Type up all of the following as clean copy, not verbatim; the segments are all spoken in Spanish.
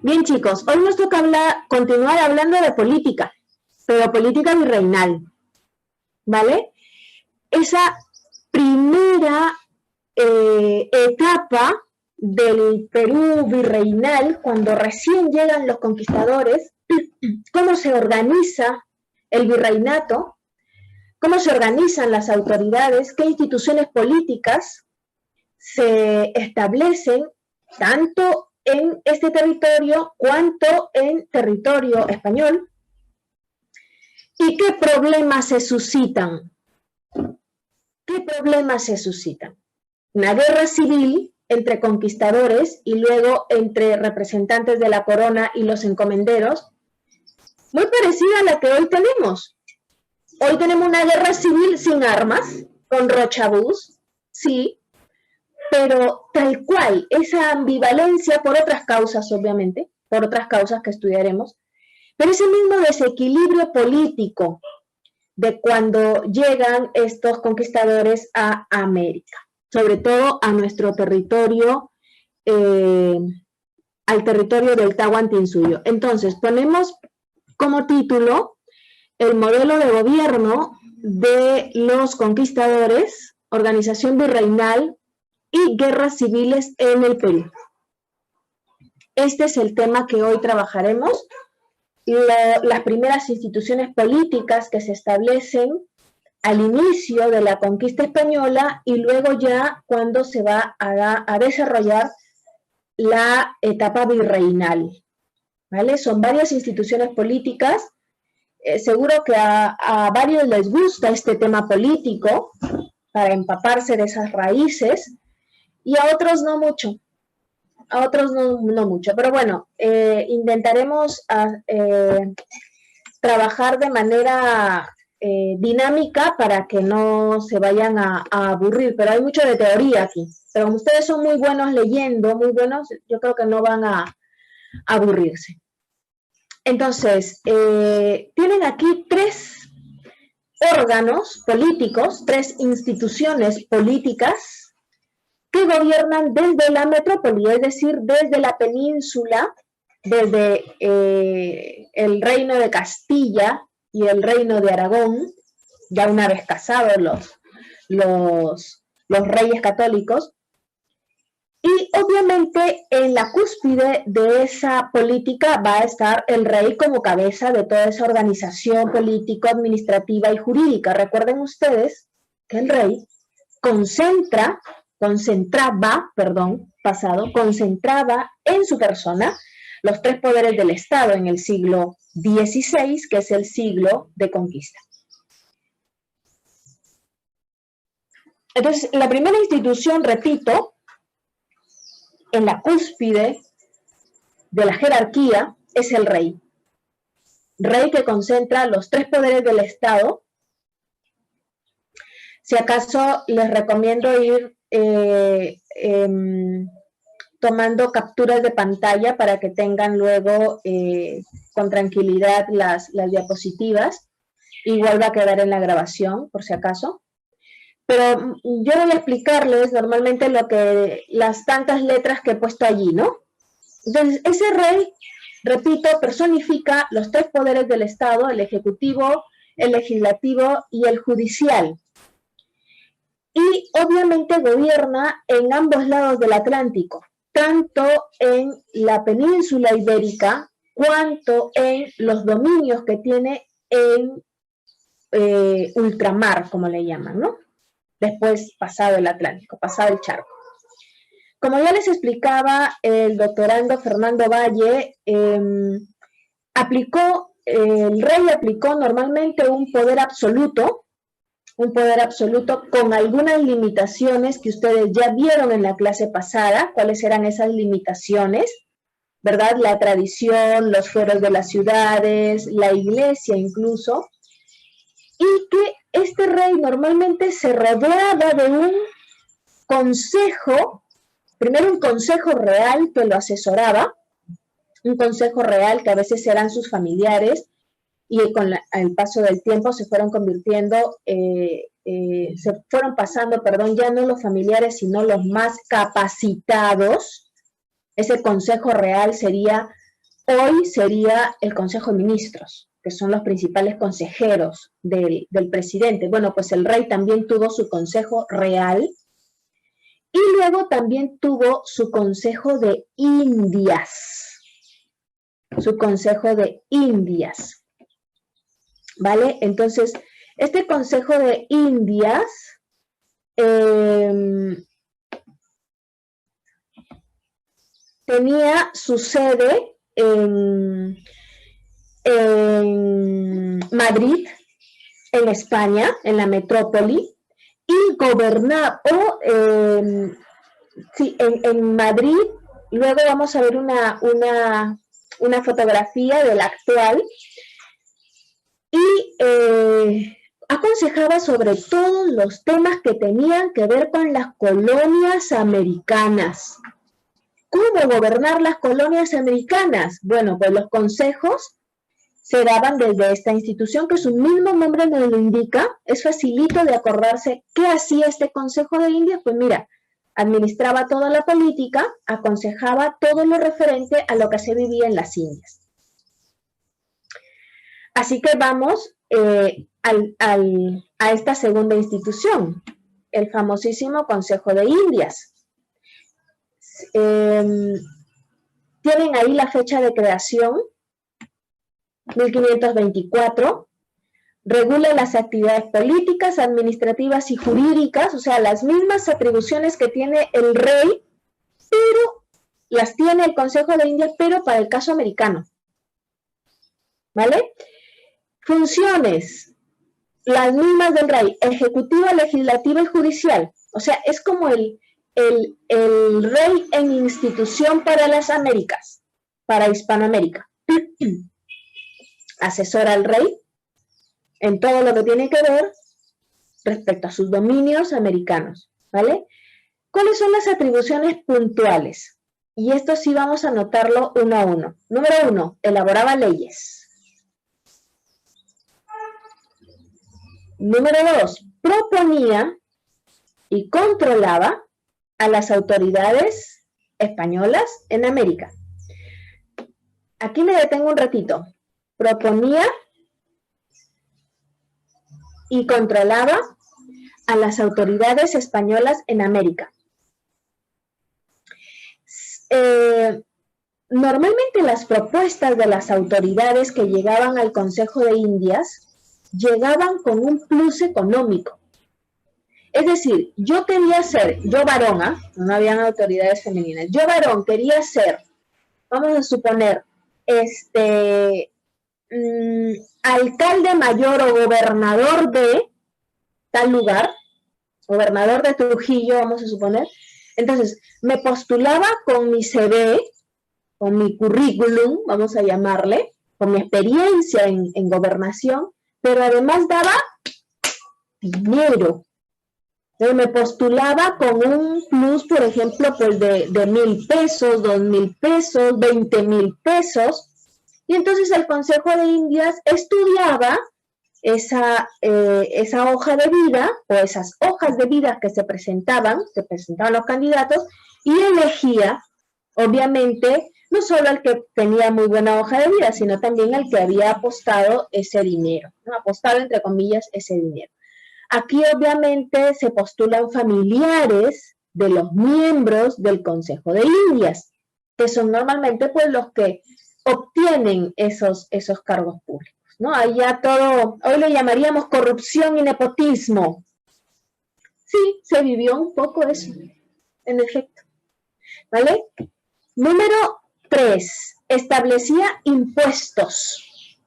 Bien, chicos, hoy nos toca continuar hablando de política, pero política virreinal, ¿vale? Esa primera etapa del Perú virreinal, cuando recién llegan los conquistadores, cómo se organiza el virreinato, cómo se organizan las autoridades, qué instituciones políticas se establecen tanto en este territorio cuanto en territorio español y qué problemas se suscitan. ¿Qué problemas se suscitan? Una guerra civil entre conquistadores y luego entre representantes de la corona y los encomenderos, muy parecida a la que hoy tenemos. Hoy tenemos una guerra civil sin armas, con Rochabús, sí, pero tal cual, esa ambivalencia por otras causas, obviamente, por otras causas que estudiaremos, pero ese mismo desequilibrio político de cuando llegan estos conquistadores a América, sobre todo a nuestro territorio, al territorio del Tahuantinsuyo. Entonces, ponemos como título el modelo de gobierno de los conquistadores, organización virreinal y guerras civiles en el Perú. Este es el tema que hoy trabajaremos. Las primeras instituciones políticas que se establecen al inicio de la conquista española y luego ya cuando se va a desarrollar la etapa virreinal, ¿vale? Son varias instituciones políticas. Seguro que a varios les gusta este tema político para empaparse de esas raíces, y a otros no mucho, no mucho, pero bueno, intentaremos trabajar de manera dinámica para que no se vayan a aburrir, pero hay mucho de teoría aquí, pero como ustedes son muy buenos leyendo, muy buenos, yo creo que no van a aburrirse. Entonces, tienen aquí tres órganos políticos, tres instituciones políticas que gobiernan desde la metrópoli, es decir, desde la península, desde el reino de Castilla y el reino de Aragón, ya una vez casados los reyes católicos, y obviamente en la cúspide de esa política va a estar el rey como cabeza de toda esa organización político, administrativa y jurídica. Recuerden ustedes que el rey concentraba en su persona los tres poderes del Estado en el siglo XVI, que es el siglo de conquista. Entonces, la primera institución, repito, en la cúspide de la jerarquía es el rey. Rey que concentra los tres poderes del Estado. Si acaso les recomiendo ir tomando capturas de pantalla para que tengan luego con tranquilidad las diapositivas. Igual va a quedar en la grabación, por si acaso. Pero yo voy a explicarles normalmente las tantas letras que he puesto allí, ¿no? Entonces, ese rey, repito, personifica los tres poderes del Estado, el ejecutivo, el legislativo y el judicial. Y obviamente gobierna en ambos lados del Atlántico, tanto en la península ibérica cuanto en los dominios que tiene en ultramar, como le llaman, ¿no? Después pasado el Atlántico, pasado el charco. Como ya les explicaba el doctorando Fernando Valle, el rey aplicó normalmente un poder absoluto con algunas limitaciones que ustedes ya vieron en la clase pasada. ¿Cuáles eran esas limitaciones? ¿Verdad? La tradición, los fueros de las ciudades, la iglesia incluso. Y que este rey normalmente se rodeaba de un consejo, primero un consejo real que lo asesoraba, un consejo real que a veces eran sus familiares, y con el paso del tiempo se fueron convirtiendo, ya no los familiares, sino los más capacitados. Ese consejo real sería hoy sería el Consejo de Ministros, que son los principales consejeros del presidente. Bueno, pues el rey también tuvo su Consejo Real y luego también tuvo su Consejo de Indias. Su Consejo de Indias. ¿Vale? Entonces, este Consejo de Indias tenía su sede en Madrid, en España, en la metrópoli, y gobernaba, sí, en Madrid. Luego vamos a ver una fotografía del actual, y aconsejaba sobre todos los temas que tenían que ver con las colonias americanas. ¿Cómo gobernar las colonias americanas? Bueno, pues los consejos se daban desde esta institución, que su mismo nombre nos lo indica. Es facilito de acordarse qué hacía este Consejo de Indias. Pues mira, administraba toda la política, aconsejaba todo lo referente a lo que se vivía en las Indias. Así que vamos a esta segunda institución, el famosísimo Consejo de Indias. Tienen ahí la fecha de creación, 1524, regula las actividades políticas, administrativas y jurídicas, o sea, las mismas atribuciones que tiene el rey, pero las tiene el Consejo de Indias, pero para el caso americano. ¿Vale? Funciones, las mismas del rey, ejecutiva, legislativa y judicial. O sea, es como el rey en institución para las Américas, para Hispanoamérica. Asesora al rey en todo lo que tiene que ver respecto a sus dominios americanos, ¿vale? ¿Cuáles son las atribuciones puntuales? Y esto sí vamos a anotarlo uno a uno. Número 1, elaboraba leyes. Número 2, proponía y controlaba a las autoridades españolas en América. Aquí me detengo un ratito. Proponía y controlaba a las autoridades españolas en América. Normalmente las propuestas de las autoridades que llegaban al Consejo de Indias llegaban con un plus económico. Es decir, yo quería ser, yo varón, no habían autoridades femeninas, yo varón quería ser, vamos a suponer, alcalde mayor o gobernador de tal lugar, gobernador de Trujillo, vamos a suponer. Entonces, me postulaba con mi CV, con mi currículum, vamos a llamarle, con mi experiencia en gobernación, pero además daba dinero. Entonces, me postulaba con un plus, por ejemplo, pues de 1,000 pesos, 2,000 pesos, 20,000 pesos. Y entonces el Consejo de Indias estudiaba esa hoja de vida o esas hojas de vida que se presentaban los candidatos, y elegía, obviamente, no solo al que tenía muy buena hoja de vida, sino también al que había apostado ese dinero, ¿no? Apostado, entre comillas, ese dinero. Aquí, obviamente, se postulan familiares de los miembros del Consejo de Indias, que son normalmente pues los que obtienen esos cargos públicos, ¿no? Ahí ya todo, hoy lo llamaríamos corrupción y nepotismo. Sí, se vivió un poco eso, en efecto. ¿Vale? Número 3, establecía impuestos.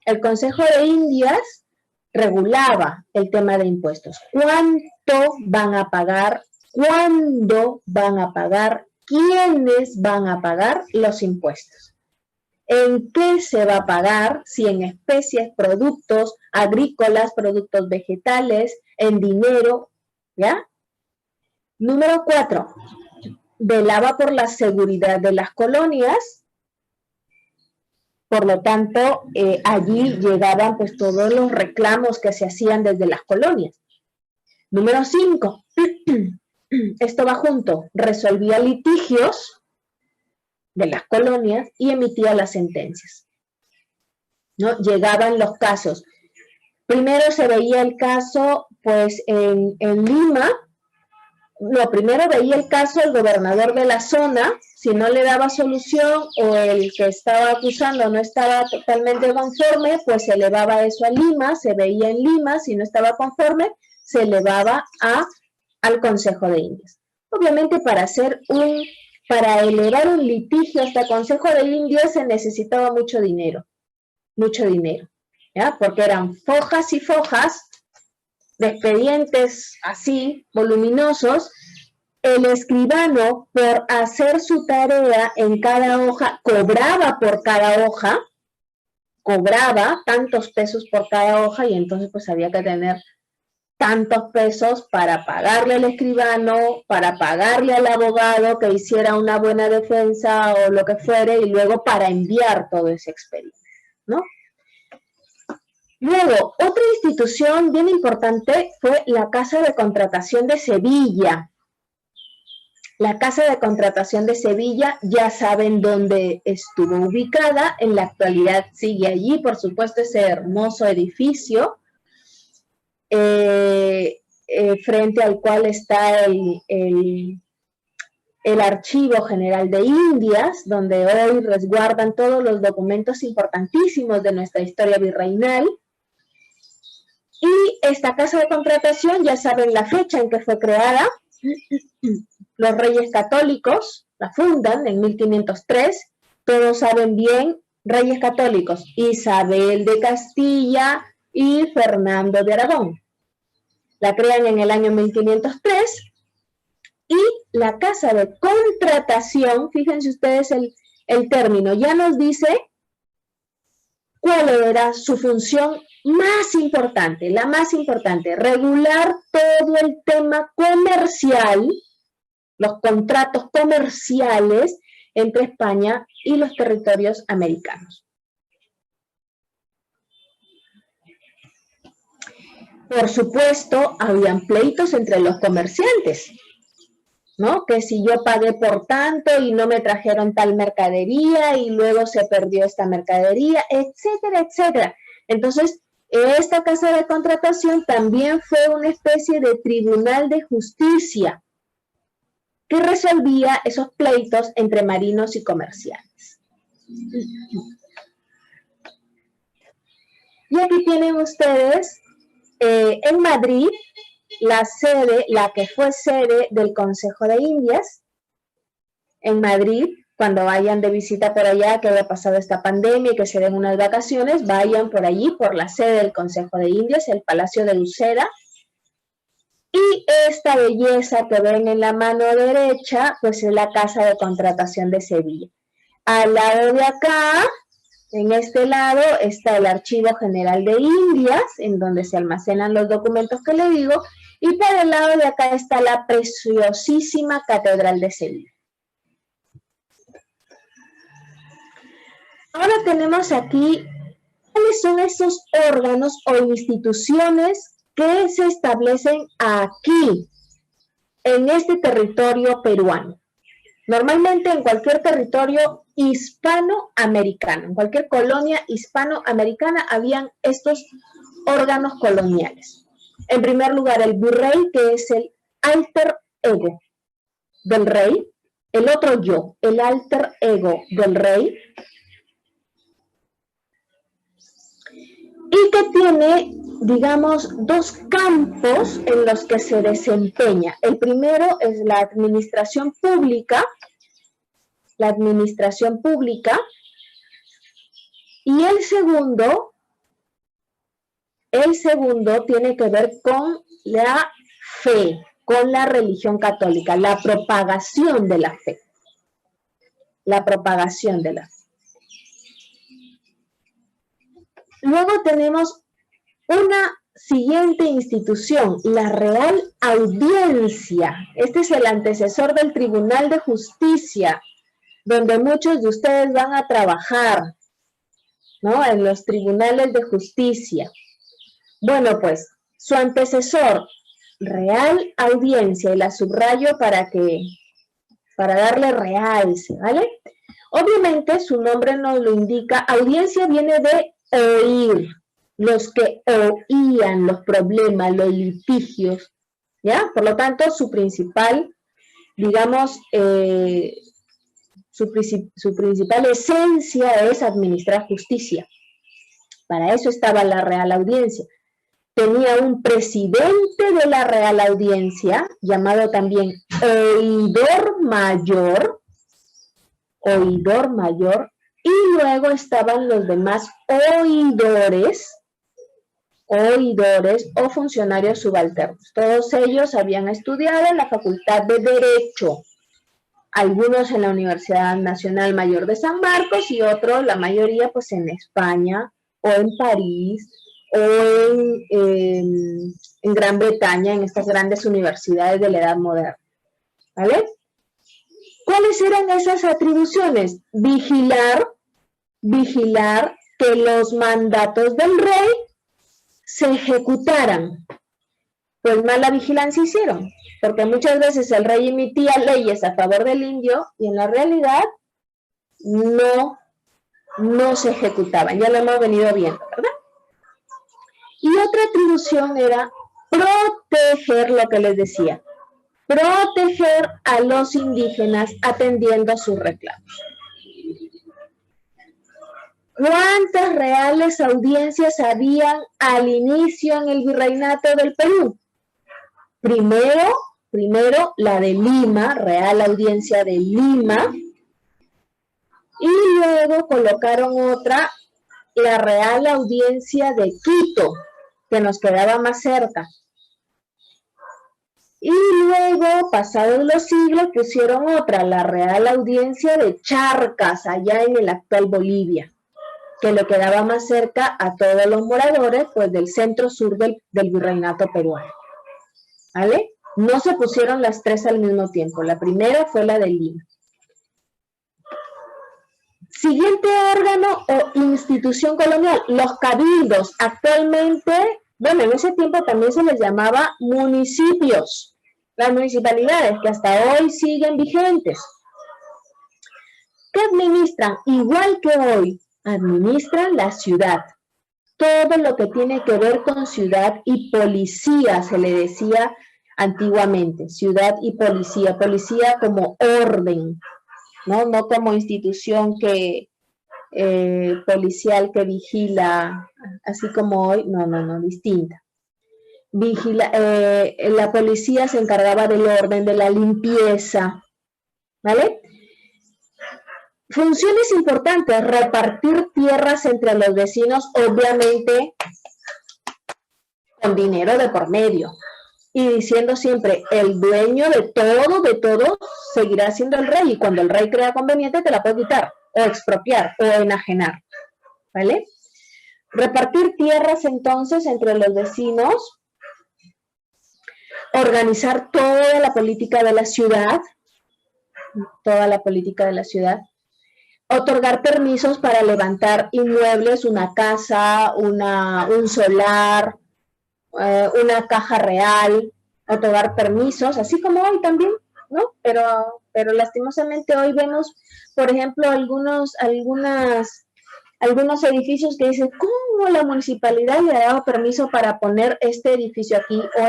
El Consejo de Indias regulaba el tema de impuestos. ¿Cuánto van a pagar? ¿Cuándo van a pagar? ¿Quiénes van a pagar los impuestos? ¿En qué se va a pagar? Si en especies, productos agrícolas, productos vegetales, en dinero, ¿ya? Número 4, velaba por la seguridad de las colonias. Por lo tanto, allí llegaban pues todos los reclamos que se hacían desde las colonias. Número 5, esto va junto, resolvía litigios, de las colonias y emitía las sentencias, ¿no? Llegaban los casos. Primero se veía el caso, pues, en Lima. No, primero veía el caso el gobernador de la zona, si no le daba solución o el que estaba acusando no estaba totalmente conforme, pues se elevaba eso a Lima, se veía en Lima, si no estaba conforme, se elevaba al Consejo de Indias. Obviamente para elevar un litigio hasta Consejo de Indias se necesitaba mucho dinero, ¿ya? Porque eran fojas y fojas de expedientes así, voluminosos. El escribano, por hacer su tarea en cada hoja, cobraba por cada hoja, cobraba tantos pesos por cada hoja y entonces pues había que tener tantos pesos para pagarle al escribano, para pagarle al abogado que hiciera una buena defensa o lo que fuere y luego para enviar todo ese expediente, ¿no? Luego, otra institución bien importante fue la Casa de Contratación de Sevilla. La Casa de Contratación de Sevilla, ya saben dónde estuvo ubicada, en la actualidad sigue allí, por supuesto, ese hermoso edificio, frente al cual está el Archivo General de Indias, donde hoy resguardan todos los documentos importantísimos de nuestra historia virreinal. Y esta Casa de Contratación, ya saben la fecha en que fue creada. Los Reyes Católicos la fundan en 1503. Todos saben bien, Reyes Católicos, Isabel de Castilla y Fernando de Aragón. La crean en el año 1503. Y la Casa de Contratación, fíjense ustedes el término, ya nos dice cuál era su función más importante, la más importante, regular todo el tema comercial, los contratos comerciales entre España y los territorios americanos. Por supuesto, habían pleitos entre los comerciantes, ¿no? Que si yo pagué por tanto y no me trajeron tal mercadería y luego se perdió esta mercadería, etcétera, etcétera. Entonces, esta Casa de Contratación también fue una especie de tribunal de justicia que resolvía esos pleitos entre marinos y comerciantes. Y aquí tienen ustedes en Madrid la que fue sede del Consejo de Indias. En Madrid, cuando vayan de visita por allá, que haya pasado esta pandemia y que se den unas vacaciones, vayan por allí, por la sede del Consejo de Indias, el Palacio de Uceda. Y esta belleza que ven en la mano derecha, pues es la Casa de Contratación de Sevilla. Al lado de acá, en este lado, está el Archivo General de Indias, en donde se almacenan los documentos que le digo, y por el lado de acá está la preciosísima Catedral de Sevilla. Ahora tenemos aquí cuáles son esos órganos o instituciones que se establecen aquí, en este territorio peruano. Normalmente en cualquier territorio hispanoamericano, en cualquier colonia hispanoamericana habían estos órganos coloniales. En primer lugar, el virrey, que es el alter ego del rey, el otro yo, el alter ego del rey, y que tiene, digamos, dos campos en los que se desempeña. El primero es la administración pública, y el segundo tiene que ver con la fe, con la religión católica, la propagación de la fe. La propagación de la fe. Luego tenemos una siguiente institución, la Real Audiencia. Este es el antecesor del Tribunal de Justicia, donde muchos de ustedes van a trabajar, ¿no? En los tribunales de justicia. Bueno, pues, su antecesor, Real Audiencia, y la subrayo para darle realce, ¿vale? Obviamente su nombre nos lo indica, audiencia viene de oír, los que oían los problemas, los litigios, ¿ya? Por lo tanto, su principal, digamos, su principal esencia es administrar justicia. Para eso estaba la Real Audiencia. Tenía un presidente de la Real Audiencia, llamado también oidor mayor, y luego estaban los demás oidores o funcionarios subalternos. Todos ellos habían estudiado en la Facultad de Derecho, algunos en la Universidad Nacional Mayor de San Marcos y otros, la mayoría, pues en España o en París o en Gran Bretaña, en estas grandes universidades de la Edad Moderna. ¿Vale? ¿Cuáles eran esas atribuciones? Vigilar que los mandatos del rey se ejecutaran. Pues mala vigilancia hicieron, porque muchas veces el rey emitía leyes a favor del indio y en la realidad no se ejecutaban. Ya lo hemos venido viendo, ¿verdad? Y otra atribución era proteger, lo que les decía, proteger a los indígenas atendiendo a sus reclamos. ¿Cuántas reales audiencias habían al inicio en el virreinato del Perú? Primero la de Lima, Real Audiencia de Lima, y luego colocaron otra, la Real Audiencia de Quito, que nos quedaba más cerca. Y luego, pasados los siglos, pusieron otra, la Real Audiencia de Charcas, allá en el actual Bolivia, que le quedaba más cerca a todos los moradores, pues, del centro-sur del virreinato peruano. ¿Vale? No se pusieron las tres al mismo tiempo. La primera fue la de Lima. Siguiente órgano o institución colonial, los cabildos. Actualmente, bueno, en ese tiempo también se les llamaba municipios, las municipalidades que hasta hoy siguen vigentes. ¿Qué administran? Igual que hoy, administran la ciudad. Todo lo que tiene que ver con ciudad y policía, se le decía antiguamente, ciudad y policía como orden, no como institución policial que vigila, así como hoy, no, distinta. La policía se encargaba del orden, de la limpieza, ¿vale? Funciones importantes, repartir tierras entre los vecinos, obviamente con dinero de por medio. Y diciendo siempre, el dueño de todo, seguirá siendo el rey. Y cuando el rey crea conveniente, te la puede quitar, o expropiar, o enajenar. ¿Vale? Repartir tierras, entonces, entre los vecinos. Organizar toda la política de la ciudad. Otorgar permisos para levantar inmuebles, una casa, un solar, una caja real, otorgar permisos, así como hoy también, ¿no? Pero lastimosamente hoy vemos, por ejemplo, algunos edificios que dicen, ¿cómo la municipalidad le ha dado permiso para poner este edificio aquí? O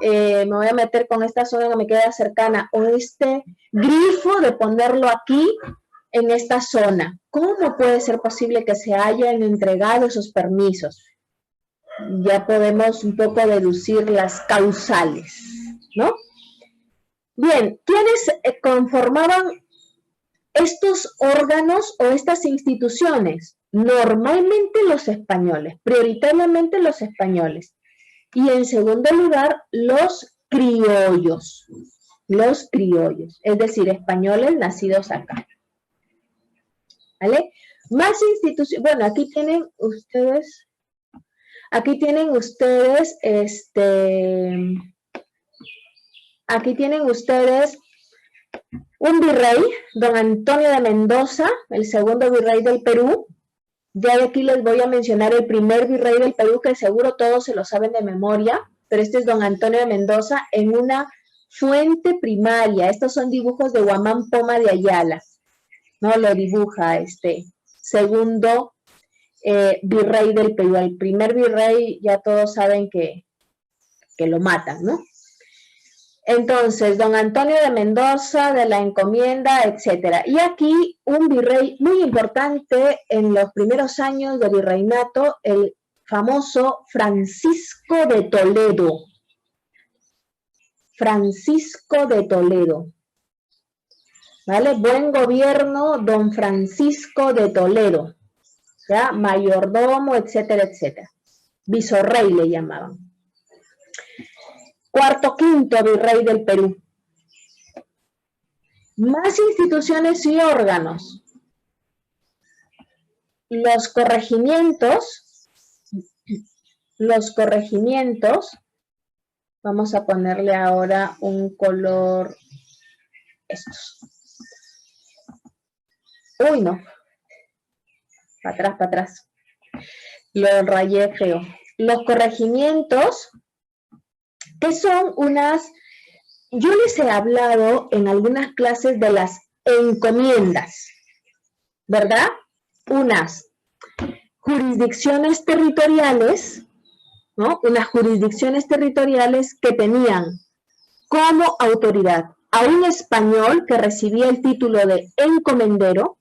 me voy a meter con esta zona que me queda cercana, o este grifo de ponerlo aquí en esta zona. ¿Cómo puede ser posible que se hayan entregado esos permisos? Ya podemos un poco deducir las causales, ¿no? Bien, ¿quiénes conformaban estos órganos o estas instituciones? Normalmente los españoles, prioritariamente los españoles. Y en segundo lugar, los criollos, es decir, españoles nacidos acá. ¿Vale? Más instituciones, bueno, aquí tienen ustedes un virrey, don Antonio de Mendoza, el segundo virrey del Perú. Ya de aquí les voy a mencionar el primer virrey del Perú, que seguro todos se lo saben de memoria, pero este es don Antonio de Mendoza en una fuente primaria. Estos son dibujos de Guamán Poma de Ayala. ¿no? Lo dibuja este segundo virrey del Perú. El primer virrey ya todos saben que lo matan, ¿no? Entonces, don Antonio de Mendoza, de la Encomienda, etc. Y aquí un virrey muy importante en los primeros años de virreinato, el famoso Francisco de Toledo. Francisco de Toledo. ¿Vale? Buen gobierno, don Francisco de Toledo. ¿Ya? Mayordomo, etcétera, etcétera. Visorrey le llamaban. Cuarto, quinto virrey del Perú. Más instituciones y órganos. Los corregimientos, vamos a ponerle ahora un color, estos. Uy, no. Para atrás. Lo rayé feo. Los corregimientos, que son unas, yo les he hablado en algunas clases de las encomiendas, ¿verdad? Unas jurisdicciones territoriales, ¿no? Unas jurisdicciones territoriales que tenían como autoridad a un español que recibía el título de encomendero,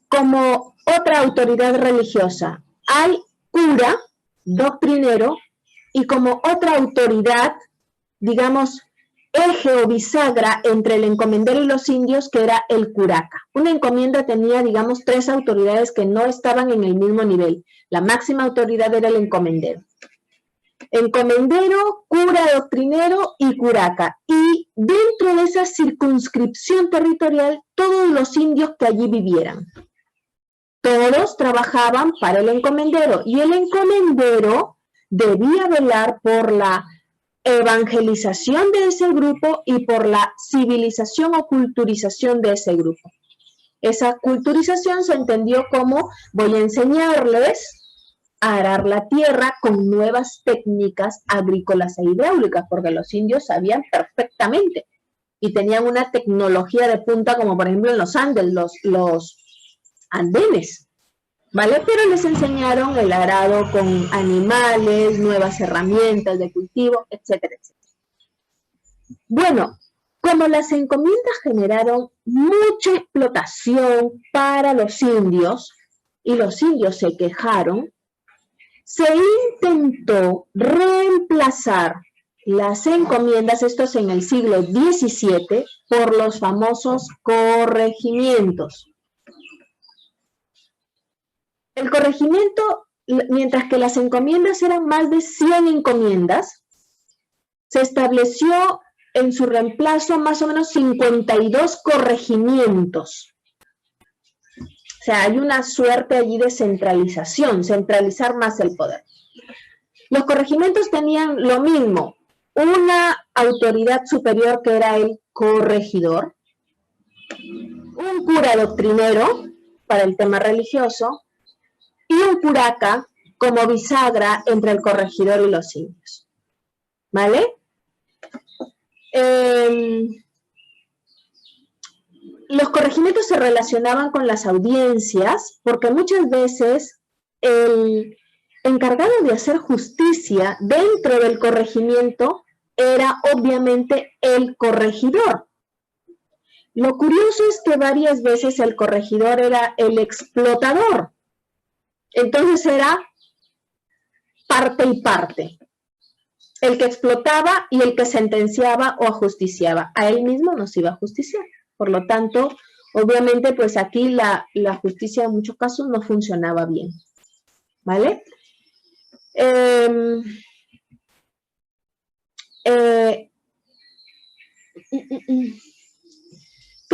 como otra autoridad religiosa al cura, doctrinero, y como otra autoridad, digamos, eje o bisagra entre el encomendero y los indios, que era el curaca. Una encomienda tenía, digamos, tres autoridades que no estaban en el mismo nivel. La máxima autoridad era el encomendero. Encomendero, cura, doctrinero y curaca. Y dentro de esa circunscripción territorial, todos los indios que allí vivieran. Todos trabajaban para el encomendero, y el encomendero debía velar por la evangelización de ese grupo y por la civilización o culturización de ese grupo. Esa culturización se entendió como: voy a enseñarles a arar la tierra con nuevas técnicas agrícolas e hidráulicas, porque los indios sabían perfectamente y tenían una tecnología de punta, como por ejemplo en los Andes, los andenes, ¿vale? Pero les enseñaron el arado con animales, nuevas herramientas de cultivo, etcétera, etcétera. Bueno, como las encomiendas generaron mucha explotación para los indios y los indios se quejaron, se intentó reemplazar las encomiendas, esto es en el siglo XVII, por los famosos corregimientos. El corregimiento, mientras que las encomiendas eran más de 100 encomiendas, se estableció en su reemplazo más o menos 52 corregimientos. O sea, hay una suerte allí de centralización, centralizar más el poder. Los corregimientos tenían lo mismo, una autoridad superior que era el corregidor, un cura doctrinero para el tema religioso, y un curaca como bisagra entre el corregidor y los indios. ¿Vale? Los corregimientos se relacionaban con las audiencias porque muchas veces el encargado de hacer justicia dentro del corregimiento era obviamente el corregidor. Lo curioso es que varias veces el corregidor era el explotador. Entonces era parte y parte. El que explotaba y el que sentenciaba o ajusticiaba. A él mismo no se iba a justiciar. Por lo tanto, obviamente, pues aquí la justicia en muchos casos no funcionaba bien. ¿Vale? ¿Qué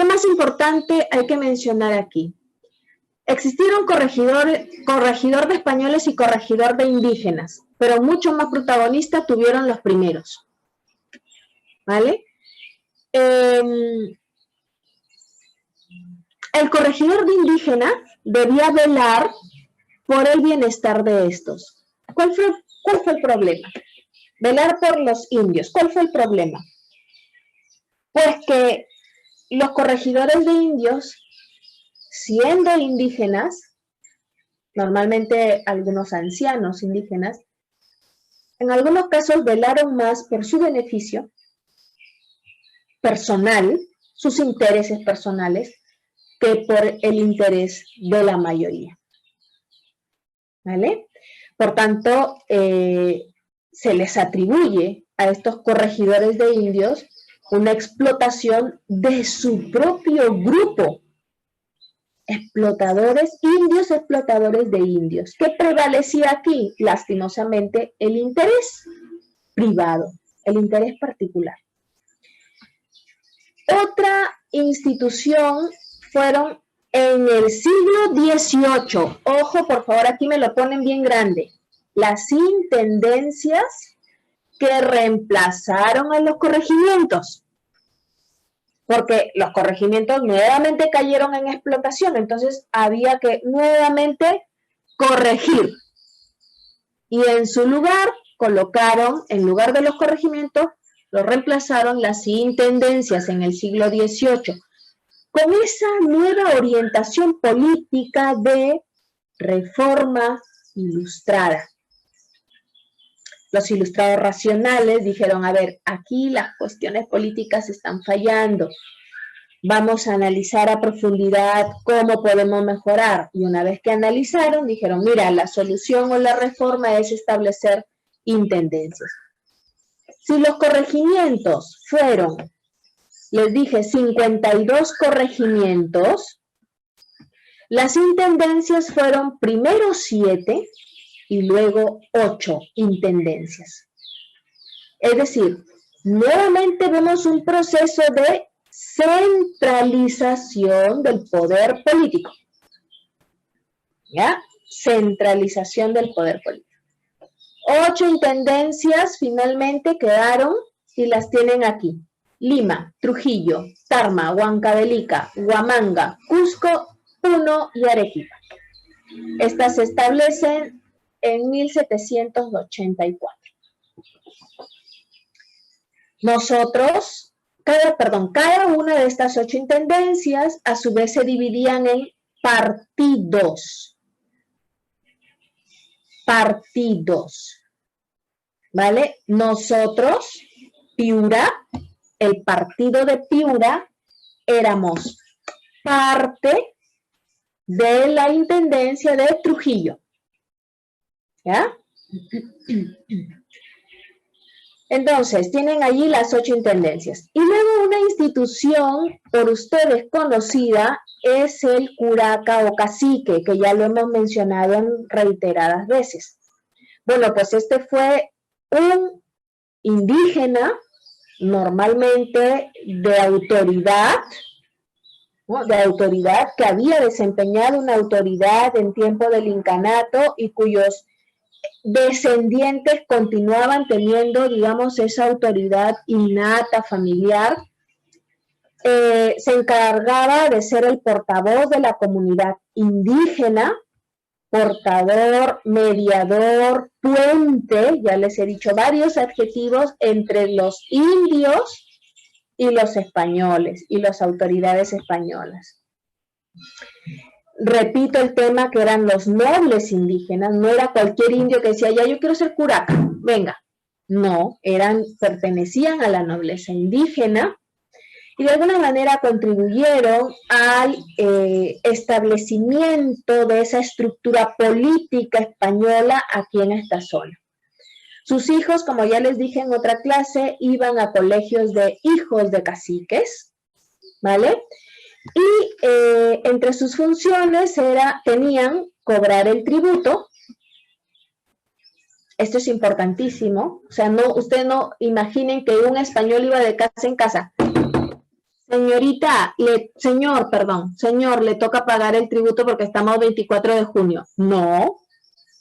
más importante hay que mencionar aquí? Existieron corregidor de españoles y corregidor de indígenas, pero mucho más protagonista tuvieron los primeros. ¿Vale? El corregidor de indígena debía velar por el bienestar de estos. ¿Cuál fue el problema? Velar por los indios. ¿Cuál fue el problema? Pues que los corregidores de indios siendo indígenas, normalmente algunos ancianos indígenas, en algunos casos velaron más por su beneficio personal, sus intereses personales, que por el interés de la mayoría. ¿Vale? Por tanto, se les atribuye a estos corregidores de indios una explotación de su propio grupo. Explotadores indios, explotadores de indios. ¿Qué prevalecía aquí? Lastimosamente, el interés privado, el interés particular. Otra institución fueron en el siglo XVIII. Ojo, por favor, aquí me lo ponen bien grande. Las intendencias que reemplazaron a los corregimientos. Porque los corregimientos nuevamente cayeron en explotación, entonces había que nuevamente corregir. Y en su lugar colocaron, en lugar de los corregimientos, lo reemplazaron las intendencias en el siglo XVIII, con esa nueva orientación política de reforma ilustrada. Los ilustrados racionales dijeron, a ver, aquí las cuestiones políticas están fallando, vamos a analizar a profundidad cómo podemos mejorar. Y una vez que analizaron, dijeron, mira, la solución o la reforma es establecer intendencias. Si los corregimientos fueron, les dije, 52 corregimientos, las intendencias fueron primero 7 y luego 8 intendencias. Es decir, nuevamente vemos un proceso de centralización del poder político. ¿Ya? Centralización del poder político. 8 intendencias finalmente quedaron y las tienen aquí. Lima, Trujillo, Tarma, Huancavelica, Huamanga, Cusco, Puno y Arequipa. Estas se establecen en 1784. Nosotros, cada una de estas 8 intendencias a su vez se dividían en partidos. Partidos. ¿Vale? Nosotros, Piura, el partido de Piura, éramos parte de la intendencia de Trujillo. ¿Ya? Entonces, tienen allí las 8 intendencias. Y luego una institución por ustedes conocida es el curaca o cacique, que ya lo hemos mencionado en reiteradas veces. Bueno, pues este fue un indígena, normalmente de autoridad, ¿no? De autoridad, que había desempeñado una autoridad en tiempo del incanato y cuyos descendientes continuaban teniendo, digamos, esa autoridad innata, familiar. Se encargaba de ser el portavoz de la comunidad indígena, portador, mediador, puente, ya les he dicho varios adjetivos, entre los indios y los españoles y las autoridades españolas. Repito el tema que eran los nobles indígenas, no era cualquier indio que decía, ya yo quiero ser curaca, venga. No, pertenecían a la nobleza indígena y de alguna manera contribuyeron al establecimiento de esa estructura política española aquí en esta zona. Sus hijos, como ya les dije en otra clase, iban a colegios de hijos de caciques, ¿vale? Y entre sus funciones tenían cobrar el tributo. Esto es importantísimo. O sea, ustedes no imaginen que un español iba de casa en casa. Señor, le toca pagar el tributo porque estamos 24 de junio. No,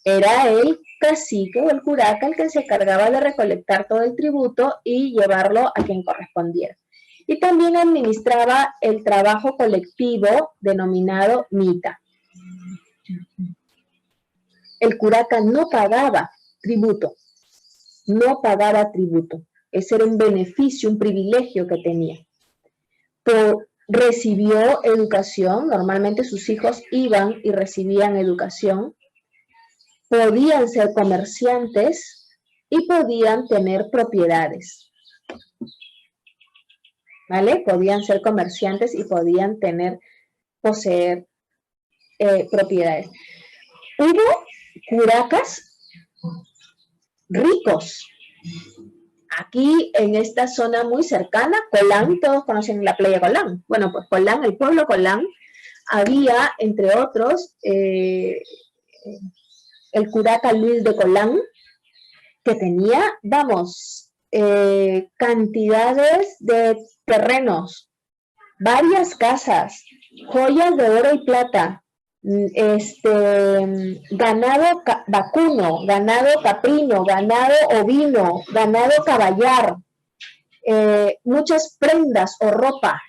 era el cacique o el curaca el que se encargaba de recolectar todo el tributo y llevarlo a quien correspondiera. Y también administraba el trabajo colectivo denominado mita. El curaca no pagaba tributo. Ese era un beneficio, un privilegio que tenía. recibió educación, normalmente sus hijos iban y recibían educación, podían ser comerciantes y podían tener propiedades, ¿vale? Podían ser comerciantes y podían poseer propiedades. Hubo curacas ricos. Aquí en esta zona muy cercana, Colán, todos conocen la playa Colán. Bueno, pues Colán, el pueblo Colán, había, entre otros, el curaca Luis de Colán, que tenía, vamos, cantidades de terrenos, varias casas, joyas de oro y plata, ganado vacuno, ganado caprino, ganado ovino, ganado caballar, muchas prendas o ropa,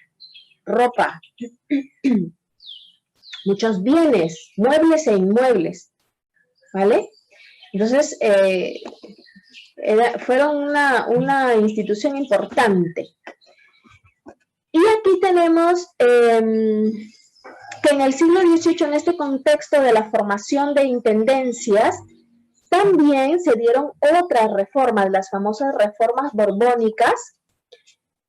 muchos bienes, muebles e inmuebles, ¿vale? Entonces, fueron una institución importante. Y aquí tenemos que en el siglo XVIII, en este contexto de la formación de intendencias, también se dieron otras reformas, las famosas reformas borbónicas,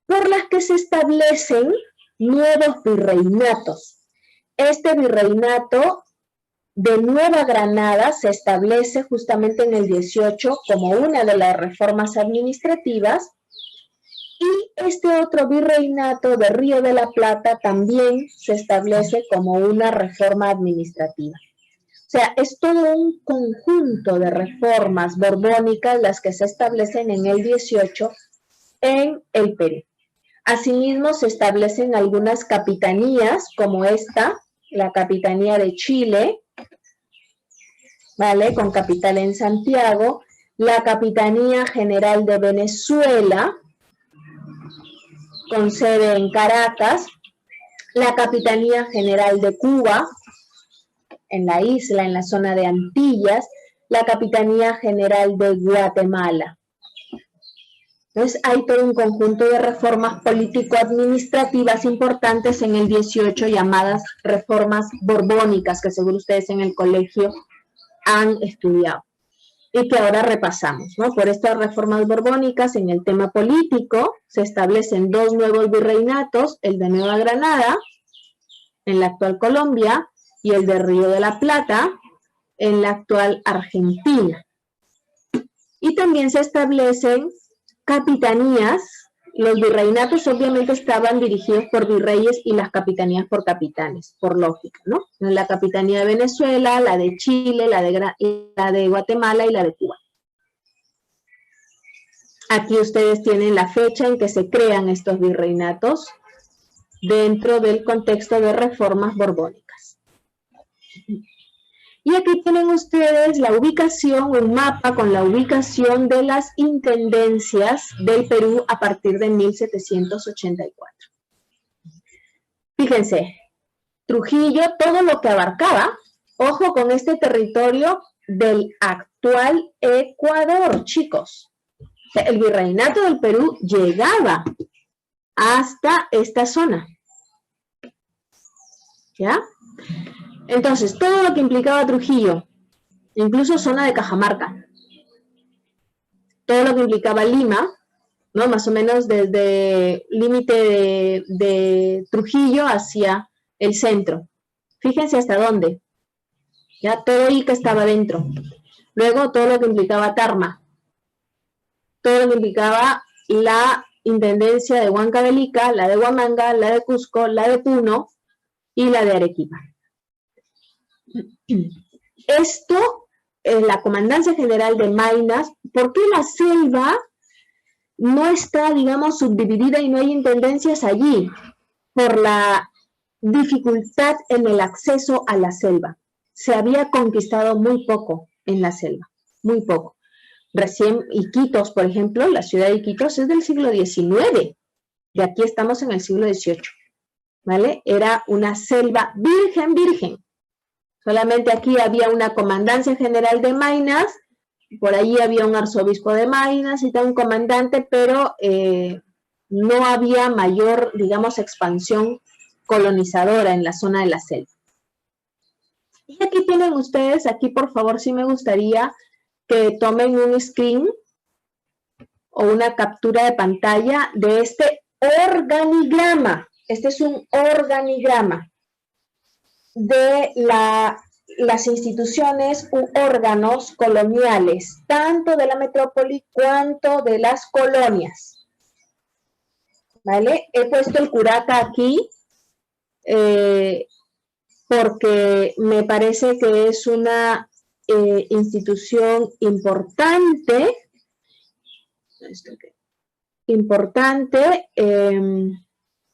por las que se establecen nuevos virreinatos. Este virreinato de Nueva Granada se establece justamente en el 18 como una de las reformas administrativas, y este otro virreinato de Río de la Plata también se establece como una reforma administrativa. O sea, es todo un conjunto de reformas borbónicas las que se establecen en el 18 en el Perú. Asimismo, se establecen algunas capitanías, como esta, la Capitanía de Chile, ¿vale? Con capital en Santiago, la Capitanía General de Venezuela, con sede en Caracas, la Capitanía General de Cuba, en la isla, en la zona de Antillas, la Capitanía General de Guatemala. Entonces, hay todo un conjunto de reformas político-administrativas importantes en el 18, llamadas reformas borbónicas, que seguro ustedes en el colegio han estudiado y que ahora repasamos, ¿no? Por estas reformas borbónicas, en el tema político, se establecen dos nuevos virreinatos, el de Nueva Granada, en la actual Colombia, y el de Río de la Plata, en la actual Argentina. Y también se establecen capitanías. Los virreinatos obviamente estaban dirigidos por virreyes y las capitanías por capitanes, por lógica, ¿no? La Capitanía de Venezuela, la de Chile, la de Guatemala y la de Cuba. Aquí ustedes tienen la fecha en que se crean estos virreinatos dentro del contexto de reformas borbónicas. Y aquí tienen ustedes la ubicación, un mapa con la ubicación de las intendencias del Perú a partir de 1784. Fíjense, Trujillo, todo lo que abarcaba, ojo con este territorio del actual Ecuador, chicos. O sea, el virreinato del Perú llegaba hasta esta zona. ¿Ya? Entonces, todo lo que implicaba Trujillo, incluso zona de Cajamarca, todo lo que implicaba Lima, ¿no? Más o menos desde el límite de Trujillo hacia el centro. Fíjense hasta dónde. Ya todo Ica estaba dentro. Luego todo lo que implicaba Tarma, todo lo que implicaba la intendencia de Huancavelica, la de Huamanga, la de Cusco, la de Puno y la de Arequipa. Esto es la Comandancia General de Maynas. ¿Por qué la selva no está, digamos, subdividida y no hay intendencias allí? Por la dificultad en el acceso a la selva. Se había conquistado muy poco en la selva, muy poco. Recién Iquitos, por ejemplo, la ciudad de Iquitos es del siglo XIX, y aquí estamos en el siglo XVIII, ¿vale? Era una selva virgen. Solamente aquí había una Comandancia General de Maynas, por allí había un arzobispo de Maynas y tal, un comandante, pero no había mayor, digamos, expansión colonizadora en la zona de la selva. Y aquí tienen ustedes, aquí por favor sí me gustaría que tomen un screen o una captura de pantalla de este organigrama. Este es un organigrama de las instituciones u órganos coloniales, tanto de la metrópoli cuanto de las colonias. ¿Vale? He puesto el curaca aquí porque me parece que es una institución importante,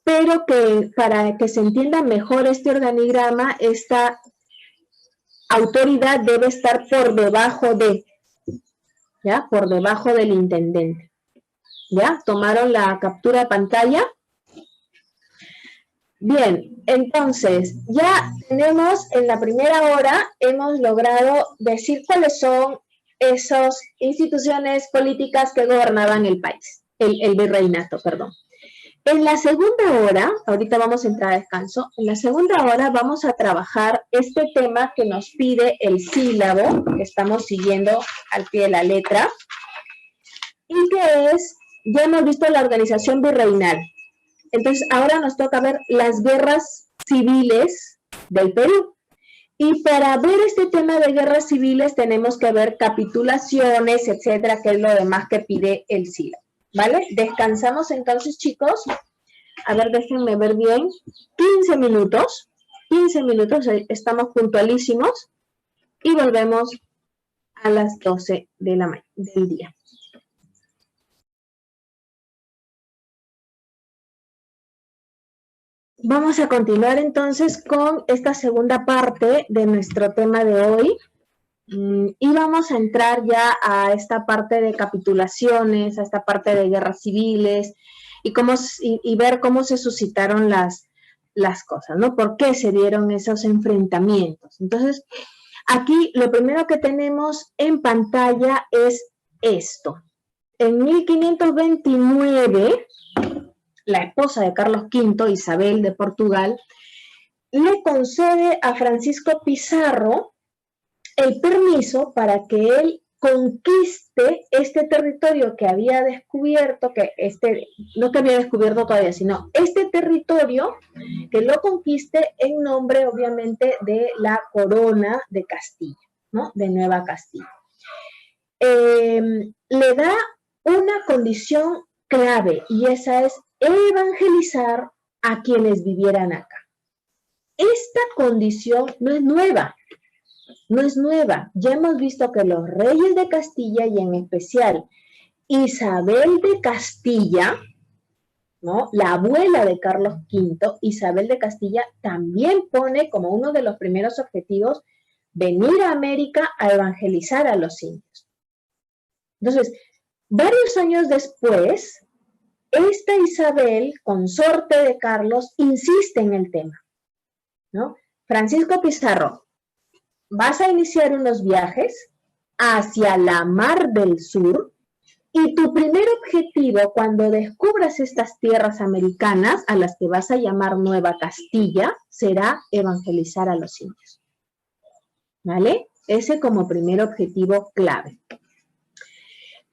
pero que para que se entienda mejor este organigrama, esta autoridad debe estar por debajo de, ¿ya? Por debajo del intendente. ¿Ya? ¿Tomaron la captura de pantalla? Bien, entonces, ya tenemos en la primera hora, hemos logrado decir cuáles son esas instituciones políticas que gobernaban el país, el virreinato, perdón. En la segunda hora, ahorita vamos a entrar a descanso, en la segunda hora vamos a trabajar este tema que nos pide el sílabo, que estamos siguiendo al pie de la letra, y que es, ya hemos visto la organización virreinal. Entonces, ahora nos toca ver las guerras civiles del Perú. Y para ver este tema de guerras civiles tenemos que ver capitulaciones, etcétera, que es lo demás que pide el sílabo. ¿Vale? Descansamos entonces, chicos. A ver, déjenme ver bien. 15 minutos, estamos puntualísimos. Y volvemos a las 12 de la mañana, del día. Vamos a continuar entonces con esta segunda parte de nuestro tema de hoy. Y vamos a entrar ya a esta parte de capitulaciones, a esta parte de guerras civiles y ver cómo se suscitaron las cosas, ¿no? ¿Por qué se dieron esos enfrentamientos? Entonces, aquí lo primero que tenemos en pantalla es esto. En 1529, la esposa de Carlos V, Isabel de Portugal, le concede a Francisco Pizarro el permiso para que él conquiste este territorio que había descubierto, no que había descubierto todavía, sino este territorio que lo conquiste en nombre, obviamente, de la corona de Castilla, ¿no? De Nueva Castilla. Le da una condición clave y esa es evangelizar a quienes vivieran acá. Esta condición no es nueva. No es nueva. Ya hemos visto que los reyes de Castilla y en especial Isabel de Castilla, ¿no? La abuela de Carlos V, Isabel de Castilla, también pone como uno de los primeros objetivos venir a América a evangelizar a los indios. Entonces, varios años después, esta Isabel, consorte de Carlos, insiste en el tema, ¿no? Francisco Pizarro, vas a iniciar unos viajes hacia la Mar del Sur y tu primer objetivo cuando descubras estas tierras americanas a las que vas a llamar Nueva Castilla será evangelizar a los indios. ¿Vale? Ese como primer objetivo clave.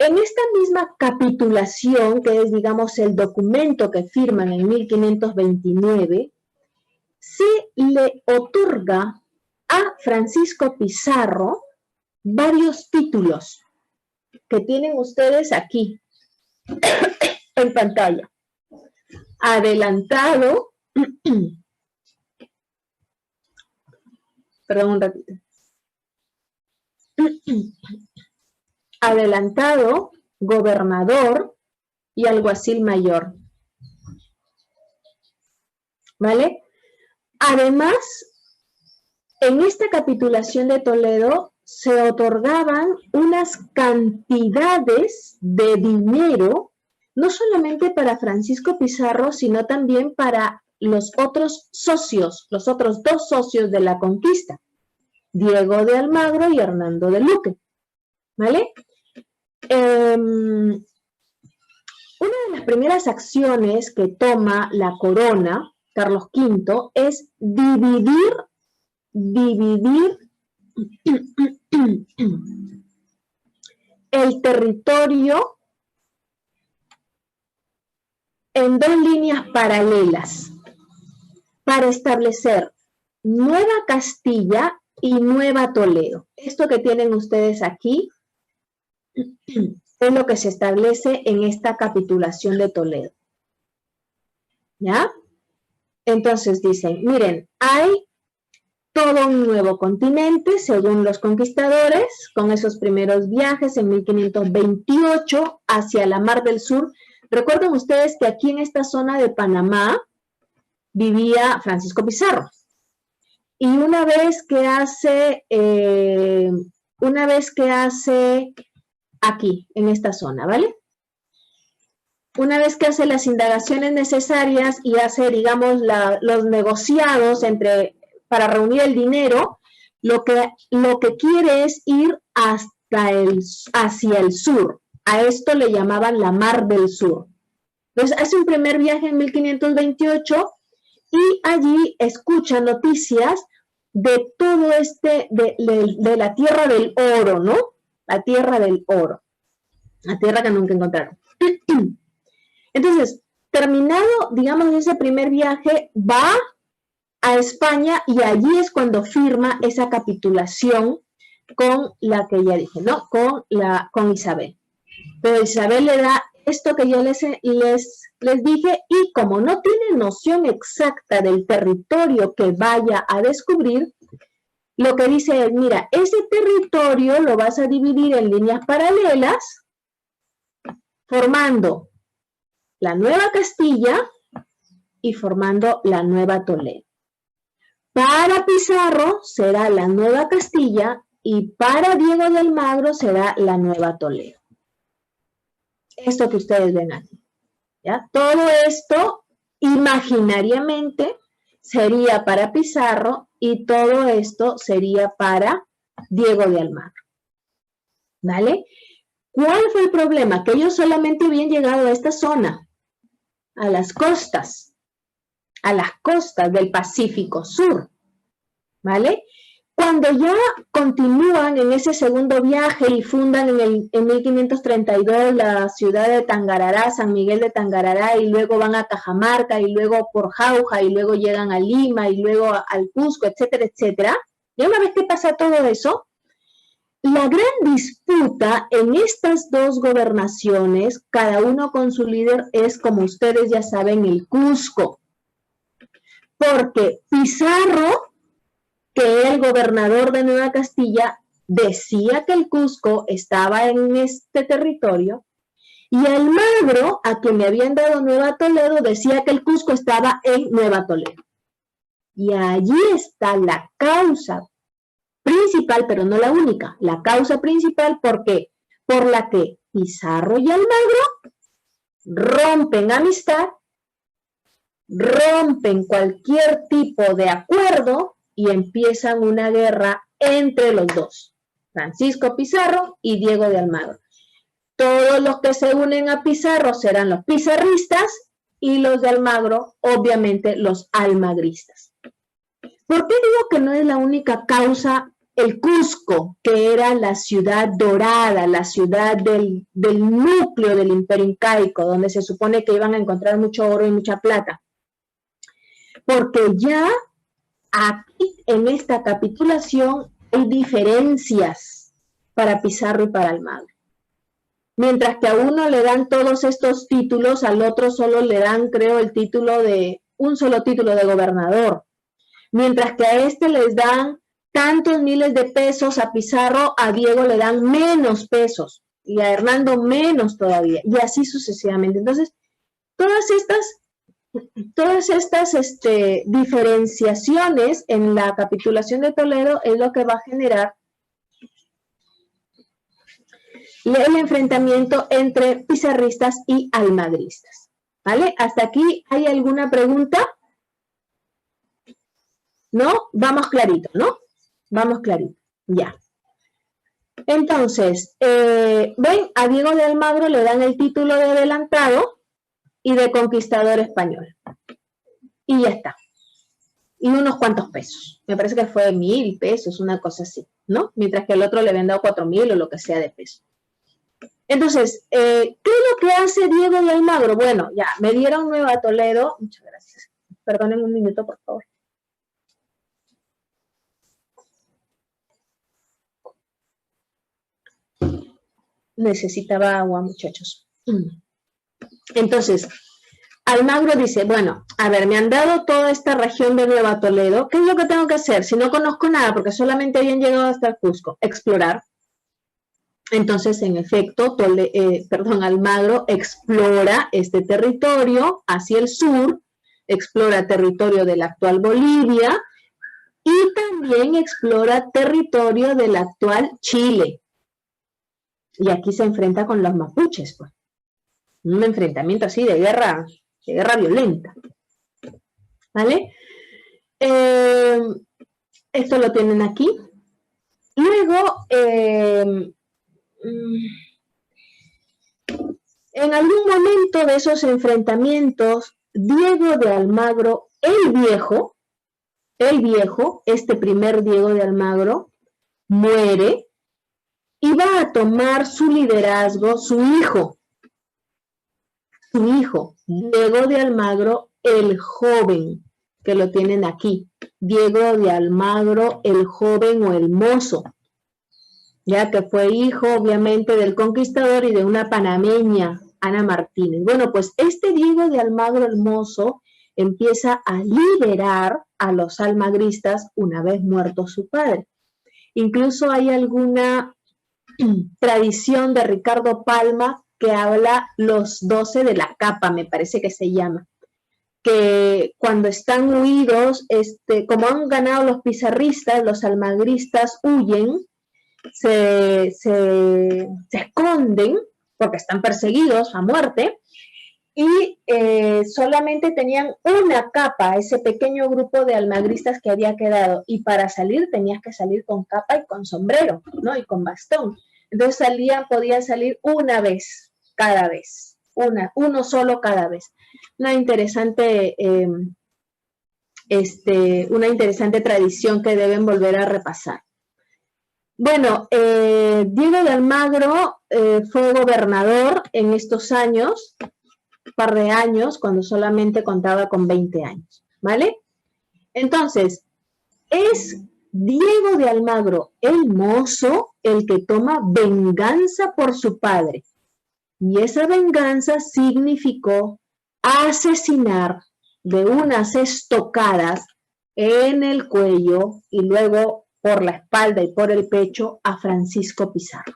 En esta misma capitulación, que es, digamos, el documento que firman en 1529, se le otorga a Francisco Pizarro varios títulos que tienen ustedes aquí en pantalla. Adelantado, perdón un ratito. Adelantado, gobernador y alguacil mayor. ¿Vale? Además, en esta capitulación de Toledo se otorgaban unas cantidades de dinero, no solamente para Francisco Pizarro, sino también para los otros socios, los otros dos socios de la conquista, Diego de Almagro y Hernando de Luque. ¿Vale? Una de las primeras acciones que toma la corona Carlos V, es dividir el territorio en dos líneas paralelas para establecer Nueva Castilla y Nueva Toledo. Esto que tienen ustedes aquí es lo que se establece en esta capitulación de Toledo. ¿Ya? Entonces dicen, miren, hay todo un nuevo continente, según los conquistadores, con esos primeros viajes en 1528 hacia la Mar del Sur. Recuerden ustedes que aquí en esta zona de Panamá vivía Francisco Pizarro. Y una vez que hace aquí, en esta zona, ¿vale? Una vez que hace las indagaciones necesarias y hace, digamos, los negociados para reunir el dinero, lo que quiere es ir hacia el sur. A esto le llamaban la Mar del Sur. Entonces hace un primer viaje en 1528 y allí escucha noticias de todo de la Tierra del Oro, ¿no? La Tierra del Oro. La tierra que nunca encontraron. Entonces, terminado, digamos, ese primer viaje, va a España y allí es cuando firma esa capitulación con la que ya dije, ¿no? Con Isabel. Pero Isabel le da esto que yo les dije y como no tiene noción exacta del territorio que vaya a descubrir, lo que dice es, mira, ese territorio lo vas a dividir en líneas paralelas formando la Nueva Castilla y formando la Nueva Toledo. Para Pizarro será la Nueva Castilla y para Diego de Almagro será la Nueva Toledo. Esto que ustedes ven aquí. ¿Ya? Todo esto imaginariamente sería para Pizarro y todo esto sería para Diego de Almagro. ¿Vale? ¿Cuál fue el problema? Que ellos solamente habían llegado a esta zona, a las costas del Pacífico Sur, ¿vale? Cuando ya continúan en ese segundo viaje y fundan en 1532 la ciudad de Tangarará, San Miguel de Tangarará, y luego van a Cajamarca, y luego por Jauja, y luego llegan a Lima, y luego al Cusco, etcétera, etcétera. Y una vez que pasa todo eso, la gran disputa en estas dos gobernaciones, cada uno con su líder, es, como ustedes ya saben, el Cusco. Porque Pizarro, que era el gobernador de Nueva Castilla, decía que el Cusco estaba en este territorio, y Almagro, a quien le habían dado Nueva Toledo, decía que el Cusco estaba en Nueva Toledo. Y allí está la causa principal, pero no la única, la causa principal, ¿por qué? Por la que Pizarro y Almagro rompen amistad, rompen cualquier tipo de acuerdo y empiezan una guerra entre los dos, Francisco Pizarro y Diego de Almagro. Todos los que se unen a Pizarro serán los pizarristas y los de Almagro, obviamente, los almagristas. ¿Por qué digo que no es la única causa el Cusco, que era la ciudad dorada, la ciudad del núcleo del Imperio Incaico, donde se supone que iban a encontrar mucho oro y mucha plata? Porque ya aquí en esta capitulación hay diferencias para Pizarro y para Almagro. Mientras que a uno le dan todos estos títulos, al otro solo le dan, creo, un solo título de gobernador. Mientras que a este les dan tantos miles de pesos, a Pizarro, a Diego le dan menos pesos y a Hernando menos todavía, y así sucesivamente. Entonces, todas estas diferenciaciones en la capitulación de Toledo es lo que va a generar el enfrentamiento entre pizarristas y almagristas. ¿Vale? ¿Hasta aquí hay alguna pregunta? ¿No? Vamos clarito, ¿no? Vamos clarito, ya. Entonces, ven, a Diego de Almagro le dan el título de adelantado y de conquistador español. y ya está. Y unos cuantos pesos. Me parece que fue 1.000 pesos, una cosa así, ¿no? Mientras que el otro le habían dado 4.000 o lo que sea de peso. Entonces, ¿qué es lo que hace Diego de Almagro? Bueno, ya, me dieron Nueva Toledo. Muchas gracias. Perdonen un minuto, por favor. Necesitaba agua, muchachos. Entonces, Almagro dice, bueno, a ver, me han dado toda esta región de Nueva Toledo, ¿qué es lo que tengo que hacer? Si no conozco nada, porque solamente habían llegado hasta el Cusco, explorar. Entonces, en efecto, Almagro explora este territorio hacia el sur, explora territorio de la actual Bolivia y también explora territorio del actual Chile. Y aquí se enfrenta con los mapuches, pues. Un enfrentamiento así de guerra violenta. ¿Vale? Esto lo tienen aquí. Luego, en algún momento de esos enfrentamientos, Diego de Almagro, el viejo, este primer Diego de Almagro, muere y va a tomar su liderazgo su hijo, Diego de Almagro, el joven, que lo tienen aquí, Diego de Almagro, el joven o el mozo, ya que fue hijo obviamente del conquistador y de una panameña, Ana Martínez. Bueno, pues este Diego de Almagro el mozo empieza a liderar a los almagristas una vez muerto su padre. Incluso hay alguna tradición de Ricardo Palma que habla los 12 de la capa, me parece que se llama, que cuando están huidos, como han ganado los pizarristas, los almagristas huyen, se esconden porque están perseguidos a muerte y solamente tenían una capa, ese pequeño grupo de almagristas que había quedado, y para salir tenías que salir con capa y con sombrero, ¿no? Y con bastón. Entonces podían salir una vez, cada vez, uno solo cada vez. Una interesante tradición que deben volver a repasar. Bueno, Diego de Almagro fue gobernador en estos años, un par de años, cuando solamente contaba con 20 años, ¿vale? Entonces, es Diego de Almagro, el mozo, el que toma venganza por su padre. Y esa venganza significó asesinar de unas estocadas en el cuello y luego por la espalda y por el pecho a Francisco Pizarro.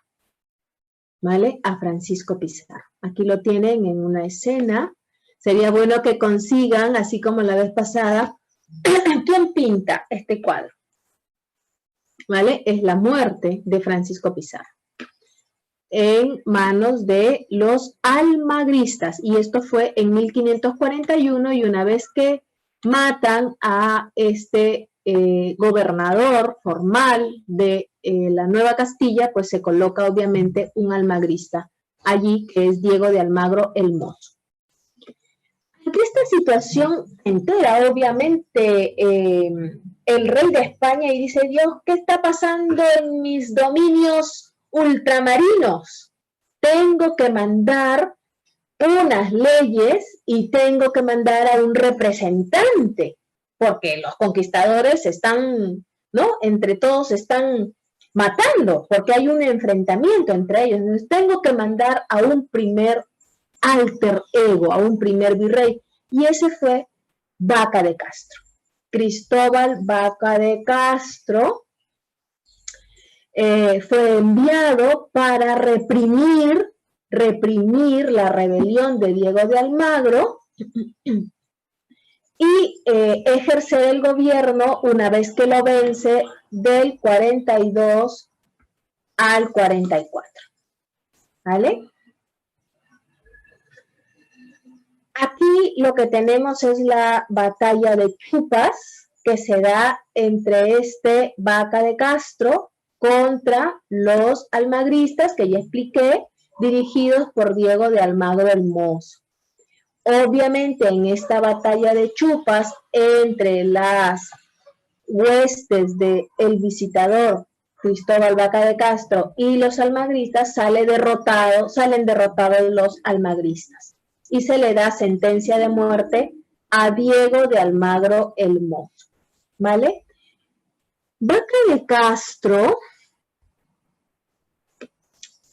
¿Vale? A Francisco Pizarro. Aquí lo tienen en una escena. Sería bueno que consigan, así como la vez pasada, ¿quién pinta este cuadro? ¿Vale? Es la muerte de Francisco Pizarro en manos de los almagristas. Y esto fue en 1541 y una vez que matan a este gobernador formal de la Nueva Castilla, pues se coloca obviamente un almagrista allí, que es Diego de Almagro el Mozo. Ante esta situación entera, obviamente, el rey de España y dice, Dios, ¿qué está pasando en mis dominios ultramarinos? Tengo que mandar unas leyes y tengo que mandar a un representante, porque los conquistadores están, ¿no? Entre todos están matando, porque hay un enfrentamiento entre ellos. Entonces tengo que mandar a un primer alter ego, a un primer virrey, y ese fue Vaca de Castro. Cristóbal Vaca de Castro fue enviado para reprimir la rebelión de Diego de Almagro y ejercer el gobierno una vez que lo vence del 42 al 44. ¿Vale? Aquí lo que tenemos es la batalla de Chupas, que se da entre Vaca de Castro contra los almagristas, que ya expliqué, dirigidos por Diego de Almagro el Mozo. Obviamente en esta batalla de chupas entre las huestes del visitador Cristóbal Vaca de Castro y los almagristas salen derrotados los almagristas y se le da sentencia de muerte a Diego de Almagro el Mozo, ¿vale? Vaca de Castro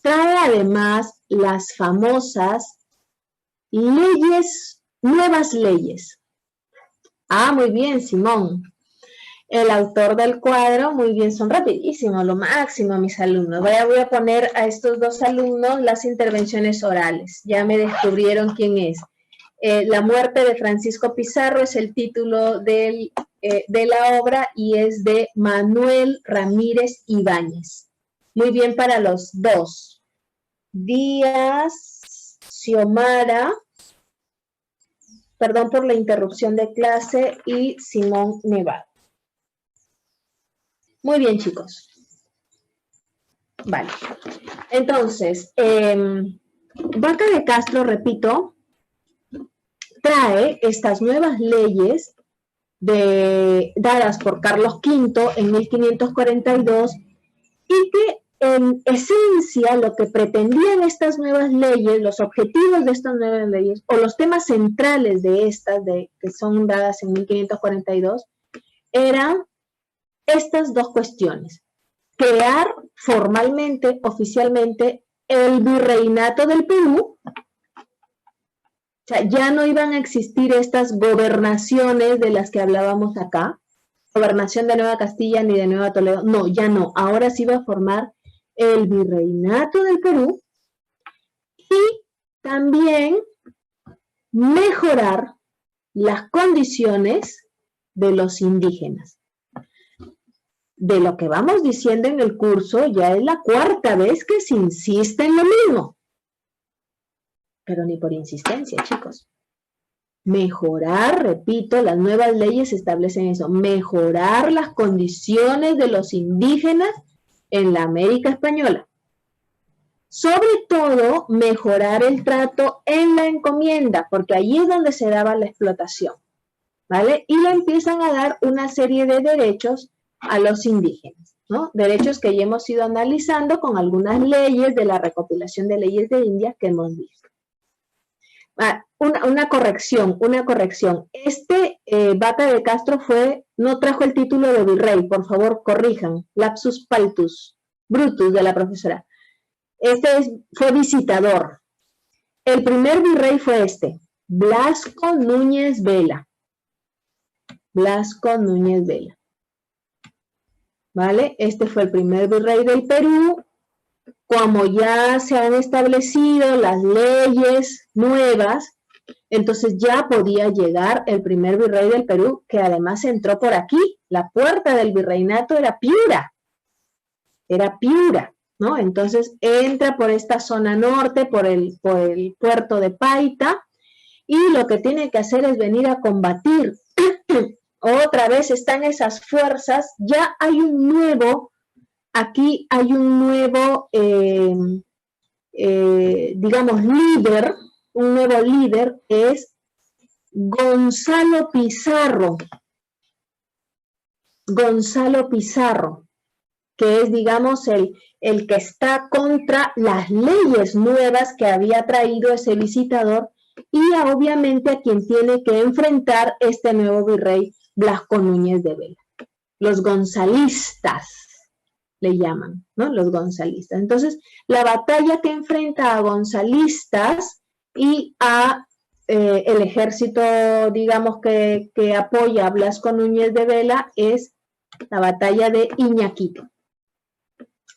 trae además las famosas nuevas leyes. Ah, muy bien, Simón. El autor del cuadro, muy bien, son rapidísimos, lo máximo, mis alumnos. Voy a poner a estos dos alumnos las intervenciones orales. Ya me descubrieron quién es. La muerte de Francisco Pizarro es el título de la obra y es de Manuel Ramírez Ibáñez. Muy bien para los dos. Díaz, Xiomara, perdón por la interrupción de clase, y Simón Nevado. Muy bien, chicos. Vale. Entonces, Vaca de Castro, repito, trae estas nuevas leyes dadas por Carlos V en 1542 y que en esencia lo que pretendían estas nuevas leyes, los objetivos de estas nuevas leyes o los temas centrales de estas que son dadas en 1542 eran estas dos cuestiones: crear formalmente, oficialmente, el virreinato del Perú. O sea, ya no iban a existir estas gobernaciones de las que hablábamos acá, gobernación de Nueva Castilla ni de Nueva Toledo, no, ya no, ahora se iba a formar el virreinato del Perú y también mejorar las condiciones de los indígenas. De lo que vamos diciendo en el curso, ya es la cuarta vez que se insiste en lo mismo. Pero ni por insistencia, chicos. Mejorar, repito, las nuevas leyes establecen eso, mejorar las condiciones de los indígenas en la América Española. Sobre todo, mejorar el trato en la encomienda, porque allí es donde se daba la explotación, ¿vale? Y le empiezan a dar una serie de derechos a los indígenas, ¿no? Derechos que ya hemos ido analizando con algunas leyes de la recopilación de leyes de India que hemos visto. Una corrección. Vaca de Castro no trajo el título de virrey, por favor, corrijan. Lapsus paltus, brutus de la profesora. Fue visitador. El primer virrey fue Blasco Núñez Vela. Blasco Núñez Vela. ¿Vale? Este fue el primer virrey del Perú. Como ya se han establecido las leyes nuevas, entonces ya podía llegar el primer virrey del Perú, que además entró por aquí. La puerta del virreinato era Piura. Era Piura, ¿no? Entonces entra por esta zona norte, por el puerto de Paita, y lo que tiene que hacer es venir a combatir. Otra vez están esas fuerzas, ya hay un nuevo, aquí hay un nuevo, digamos, líder, un nuevo líder, que es Gonzalo Pizarro. Gonzalo Pizarro, que es, digamos, el que está contra las leyes nuevas que había traído ese visitador y obviamente a quien tiene que enfrentar este nuevo virrey Blasco Núñez de Vela. Los gonzalistas le llaman, ¿no? Los gonzalistas. Entonces, la batalla que enfrenta a gonzalistas y a el ejército, digamos, que apoya a Blasco Núñez de Vela es la batalla de Iñaquito,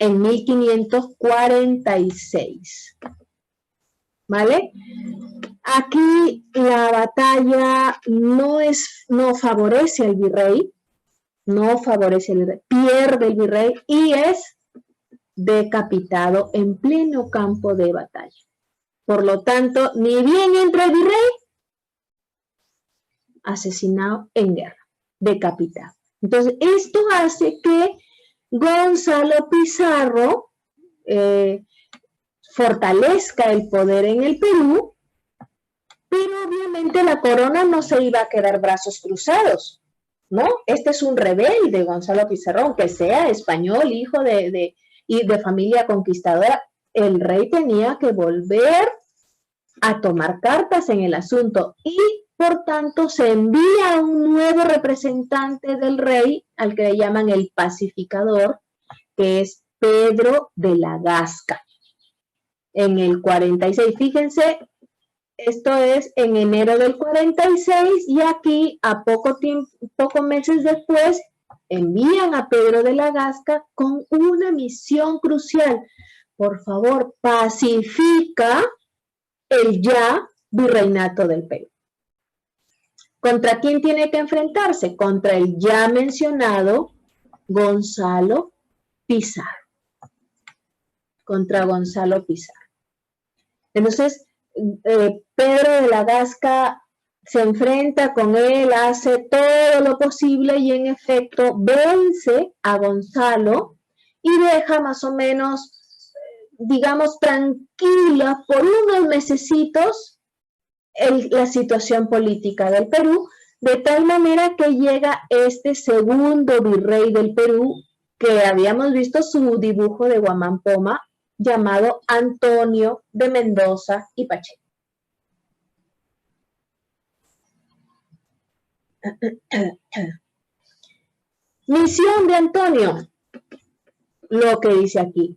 en 1546. ¿Vale? Aquí la batalla no favorece al virrey, pierde el virrey y es decapitado en pleno campo de batalla. Por lo tanto, ni bien entra el virrey, asesinado en guerra, decapitado. Entonces, esto hace que Gonzalo Pizarro fortalezca el poder en el Perú, pero obviamente obviamente la corona no se iba a quedar brazos cruzados, ¿no? Este es un rebelde, Gonzalo Pizarro, que sea español, hijo y de familia conquistadora. El rey tenía que volver a tomar cartas en el asunto y, por tanto, se envía a un nuevo representante del rey, al que le llaman el pacificador, que es Pedro de la Gasca. En el 46, fíjense, esto es en enero del 46 y aquí a pocos meses después envían a Pedro de la Gasca con una misión crucial. Por favor, pacifica el ya virreinato del Perú. ¿Contra quién tiene que enfrentarse? Contra el ya mencionado Gonzalo Pizarro. Contra Gonzalo Pizarro. Entonces, Pedro de la Gasca se enfrenta con él, hace todo lo posible y en efecto vence a Gonzalo y deja más o menos, digamos, tranquila por unos mesecitos la situación política del Perú, de tal manera que llega este segundo virrey del Perú, que habíamos visto su dibujo de Guamán Poma, llamado Antonio de Mendoza y Pacheco. Misión de Antonio, lo que dice aquí,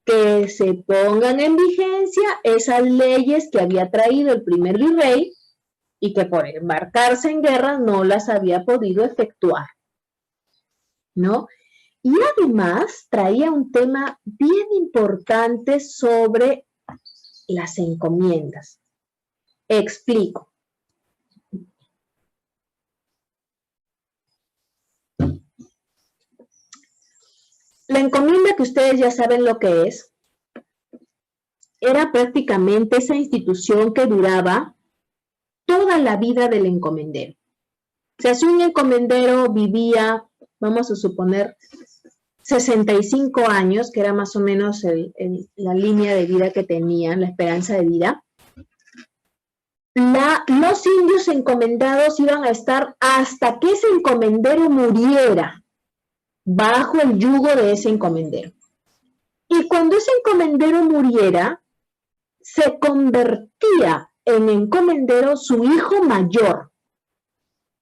que se pongan en vigencia esas leyes que había traído el primer virrey y que por embarcarse en guerra no las había podido efectuar, ¿no? Y además traía un tema bien importante sobre las encomiendas. Explico. La encomienda, que ustedes ya saben lo que es, era prácticamente esa institución que duraba toda la vida del encomendero. O sea, si un encomendero vivía, vamos a suponer, 65 años, que era más o menos la línea de vida que tenían, la esperanza de vida, los indios encomendados iban a estar hasta que ese encomendero muriera bajo el yugo de ese encomendero. Y cuando ese encomendero muriera, se convertía en encomendero su hijo mayor.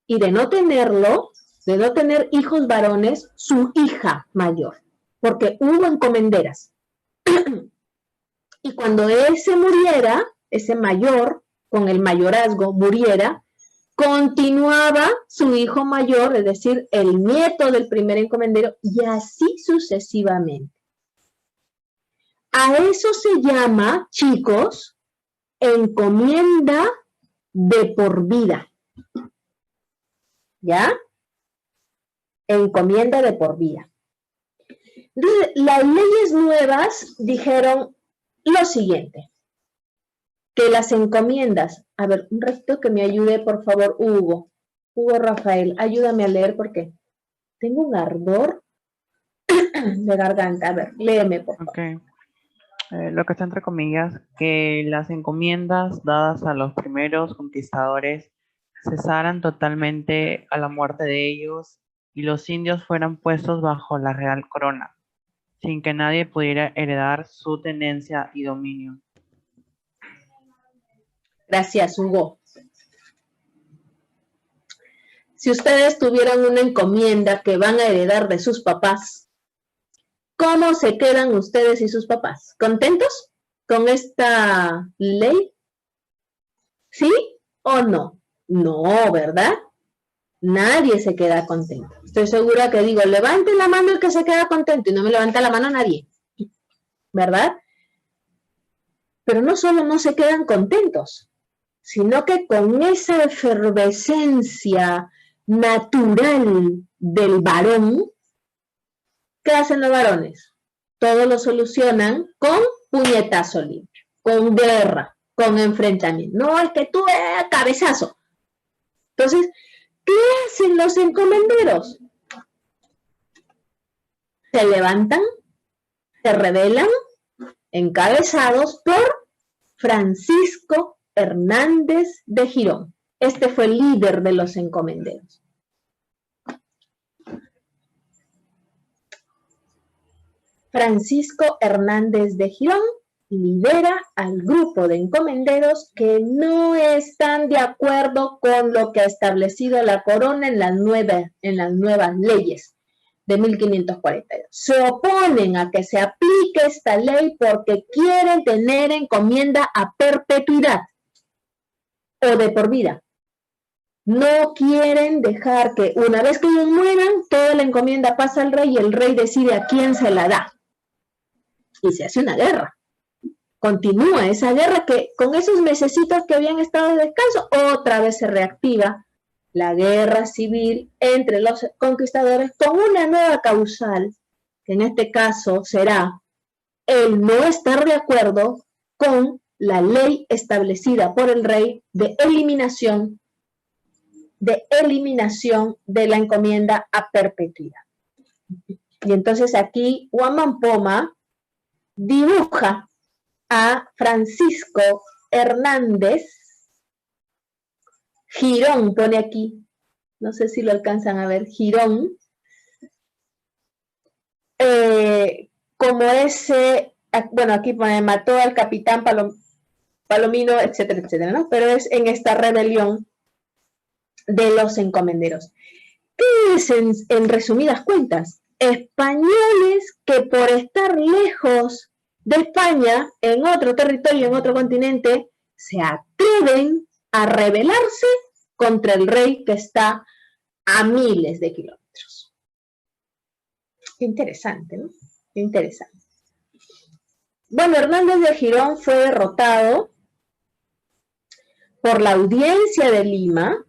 Y de no tenerlo, de no tener hijos varones, su hija mayor, porque hubo encomenderas. Y cuando ese muriera, ese mayor, con el mayorazgo, muriera, continuaba su hijo mayor, es decir, el nieto del primer encomendero, y así sucesivamente. A eso se llama, chicos, encomienda de por vida. ¿Ya? Encomienda de por vida. Entonces, las leyes nuevas dijeron lo siguiente, que las encomiendas, a ver, un ratito que me ayude, por favor, Hugo Rafael, ayúdame a leer porque tengo un ardor de garganta. A ver, léeme, por favor. Okay. Lo que está entre comillas, que las encomiendas dadas a los primeros conquistadores cesaran totalmente a la muerte de ellos y los indios fueran puestos bajo la real corona, sin que nadie pudiera heredar su tenencia y dominio. Gracias, Hugo. Si ustedes tuvieran una encomienda que van a heredar de sus papás, ¿cómo se quedan ustedes y sus papás? ¿Contentos con esta ley? ¿Sí o no? No, ¿verdad? Nadie se queda contento. Estoy segura que digo, levante la mano el que se queda contento y no me levanta la mano nadie, ¿verdad? Pero no solo no se quedan contentos, sino que con esa efervescencia natural del varón, ¿qué hacen los varones? Todo lo solucionan con puñetazo limpio, con guerra, con enfrentamiento. No, es que tú cabezazo. Entonces, ¿qué hacen los encomenderos? Se levantan, se rebelan, encabezados por Francisco Hernández de Girón. Este fue el líder de los encomenderos. Francisco Hernández de Girón lidera al grupo de encomenderos que no están de acuerdo con lo que ha establecido la corona en las nuevas leyes de 1542. Se oponen a que se aplique esta ley porque quieren tener encomienda a perpetuidad o de por vida. No quieren dejar que una vez que ellos mueran, toda la encomienda pasa al rey y el rey decide a quién se la da. Y se hace una guerra. Continúa esa guerra que con esos mesecitos que habían estado de descanso, otra vez se reactiva la guerra civil entre los conquistadores con una nueva causal, que en este caso será el no estar de acuerdo con la ley establecida por el rey de eliminación de la encomienda a perpetuidad. Y entonces aquí Huamán Poma dibuja a Francisco Hernández Girón, pone aquí, no sé si lo alcanzan a ver, Girón, como ese, bueno, aquí pone, mató al capitán Palomino, etcétera, etcétera, ¿no? Pero es en esta rebelión de los encomenderos. ¿Qué es en resumidas cuentas? Españoles que por estar lejos de España, en otro territorio, en otro continente, se atreven a rebelarse contra el rey que está a miles de kilómetros. Qué interesante, ¿no? Qué interesante. Bueno, Hernández de Girón fue derrotado por la Audiencia de Lima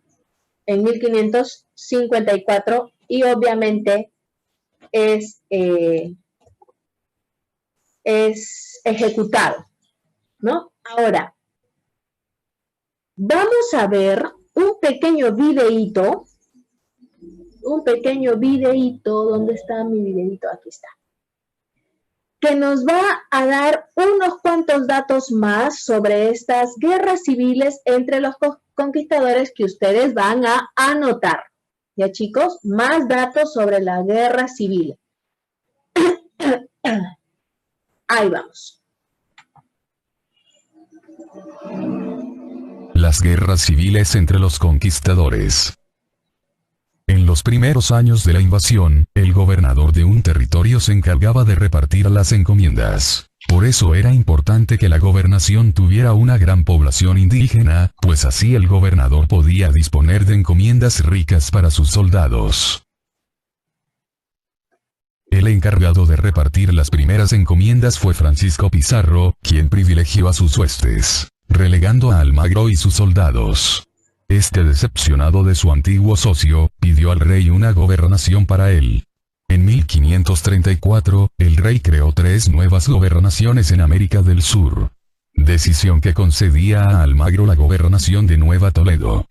en 1554 y obviamente es ejecutado, ¿no? Ahora, vamos a ver un pequeño videíto, ¿dónde está mi videíto? Aquí está, que nos va a dar unos cuantos datos más sobre estas guerras civiles entre los conquistadores que ustedes van a anotar. ¿Ya, chicos? Más datos sobre la guerra civil. Ahí vamos. Las guerras civiles entre los conquistadores. En los primeros años de la invasión, el gobernador de un territorio se encargaba de repartir las encomiendas. Por eso era importante que la gobernación tuviera una gran población indígena, pues así el gobernador podía disponer de encomiendas ricas para sus soldados. El encargado de repartir las primeras encomiendas fue Francisco Pizarro, quien privilegió a sus huestes, relegando a Almagro y sus soldados. Este, decepcionado de su antiguo socio, pidió al rey una gobernación para él. En 1534, el rey creó 3 nuevas gobernaciones en América del Sur. Decisión que concedía a Almagro la gobernación de Nueva Toledo.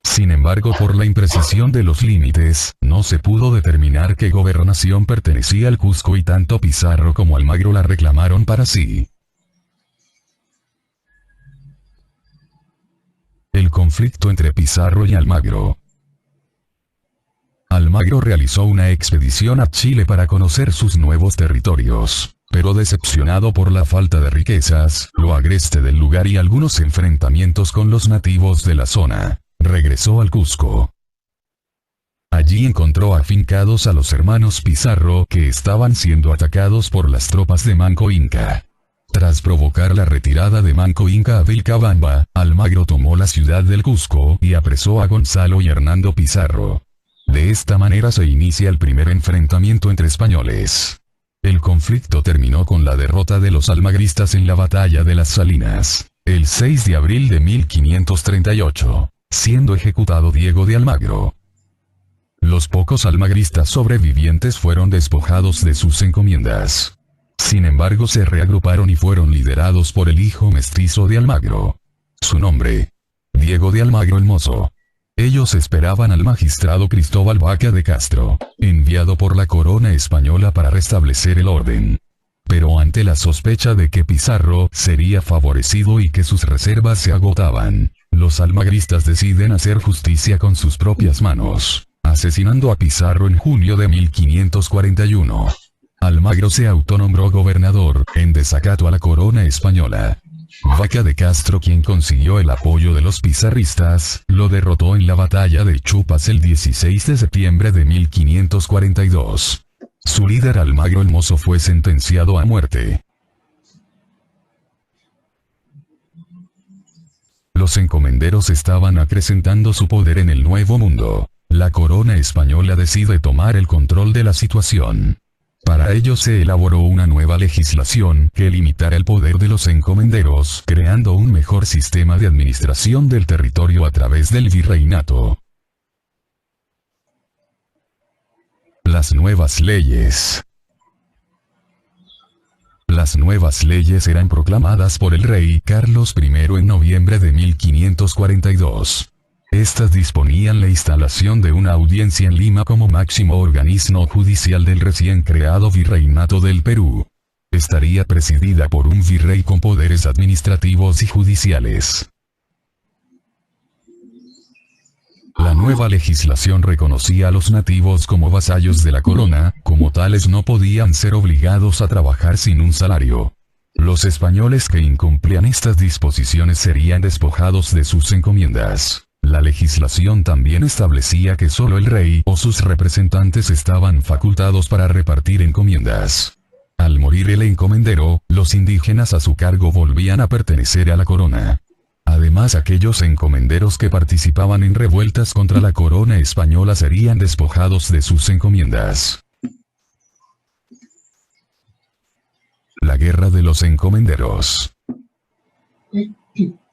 Sin embargo, por la imprecisión de los límites, no se pudo determinar qué gobernación pertenecía al Cusco y tanto Pizarro como Almagro la reclamaron para sí. El conflicto entre Pizarro y Almagro. Almagro realizó una expedición a Chile para conocer sus nuevos territorios, pero decepcionado por la falta de riquezas, lo agreste del lugar y algunos enfrentamientos con los nativos de la zona, regresó al Cusco. Allí encontró afincados a los hermanos Pizarro que estaban siendo atacados por las tropas de Manco Inca. Tras provocar la retirada de Manco Inca a Vilcabamba, Almagro tomó la ciudad del Cusco y apresó a Gonzalo y Hernando Pizarro. De esta manera se inicia el primer enfrentamiento entre españoles. El conflicto terminó con la derrota de los almagristas en la batalla de las Salinas, el 6 de abril de 1538, siendo ejecutado Diego de Almagro. Los pocos almagristas sobrevivientes fueron despojados de sus encomiendas. Sin embargo, se reagruparon y fueron liderados por el hijo mestizo de Almagro. Su nombre: Diego de Almagro el Mozo. Ellos esperaban al magistrado Cristóbal Vaca de Castro, enviado por la corona española para restablecer el orden. Pero ante la sospecha de que Pizarro sería favorecido y que sus reservas se agotaban, los almagristas deciden hacer justicia con sus propias manos, asesinando a Pizarro en junio de 1541. Almagro se autonombró gobernador, en desacato a la corona española. Vaca de Castro, quien consiguió el apoyo de los pizarristas, lo derrotó en la batalla de Chupas el 16 de septiembre de 1542. Su líder Almagro el Mozo fue sentenciado a muerte. Los encomenderos estaban acrecentando su poder en el Nuevo Mundo. La corona española decide tomar el control de la situación. Para ello se elaboró una nueva legislación que limitara el poder de los encomenderos, creando un mejor sistema de administración del territorio a través del virreinato. Las nuevas leyes. Las nuevas leyes eran proclamadas por el rey Carlos I en noviembre de 1542. Estas disponían la instalación de una audiencia en Lima como máximo organismo judicial del recién creado Virreinato del Perú. Estaría presidida por un virrey con poderes administrativos y judiciales. La nueva legislación reconocía a los nativos como vasallos de la corona, como tales no podían ser obligados a trabajar sin un salario. Los españoles que incumplían estas disposiciones serían despojados de sus encomiendas. La legislación también establecía que solo el rey o sus representantes estaban facultados para repartir encomiendas. Al morir el encomendero, los indígenas a su cargo volvían a pertenecer a la corona. Además, aquellos encomenderos que participaban en revueltas contra la corona española serían despojados de sus encomiendas. La guerra de los encomenderos.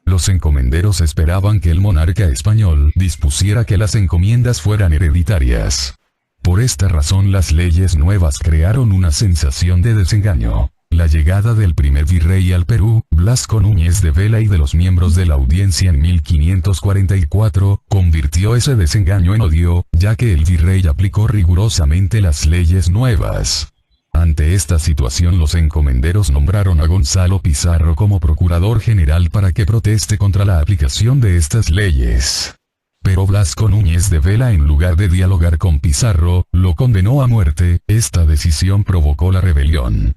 Los encomenderos esperaban que el monarca español dispusiera que las encomiendas fueran hereditarias. Por esta razón las leyes nuevas crearon una sensación de desengaño. La llegada del primer virrey al Perú, Blasco Núñez de Vela, y de los miembros de la audiencia en 1544, convirtió ese desengaño en odio, ya que el virrey aplicó rigurosamente las leyes nuevas. Ante esta situación, los encomenderos nombraron a Gonzalo Pizarro como procurador general para que proteste contra la aplicación de estas leyes. Pero Blasco Núñez de Vela, en lugar de dialogar con Pizarro, lo condenó a muerte. Esta decisión provocó la rebelión.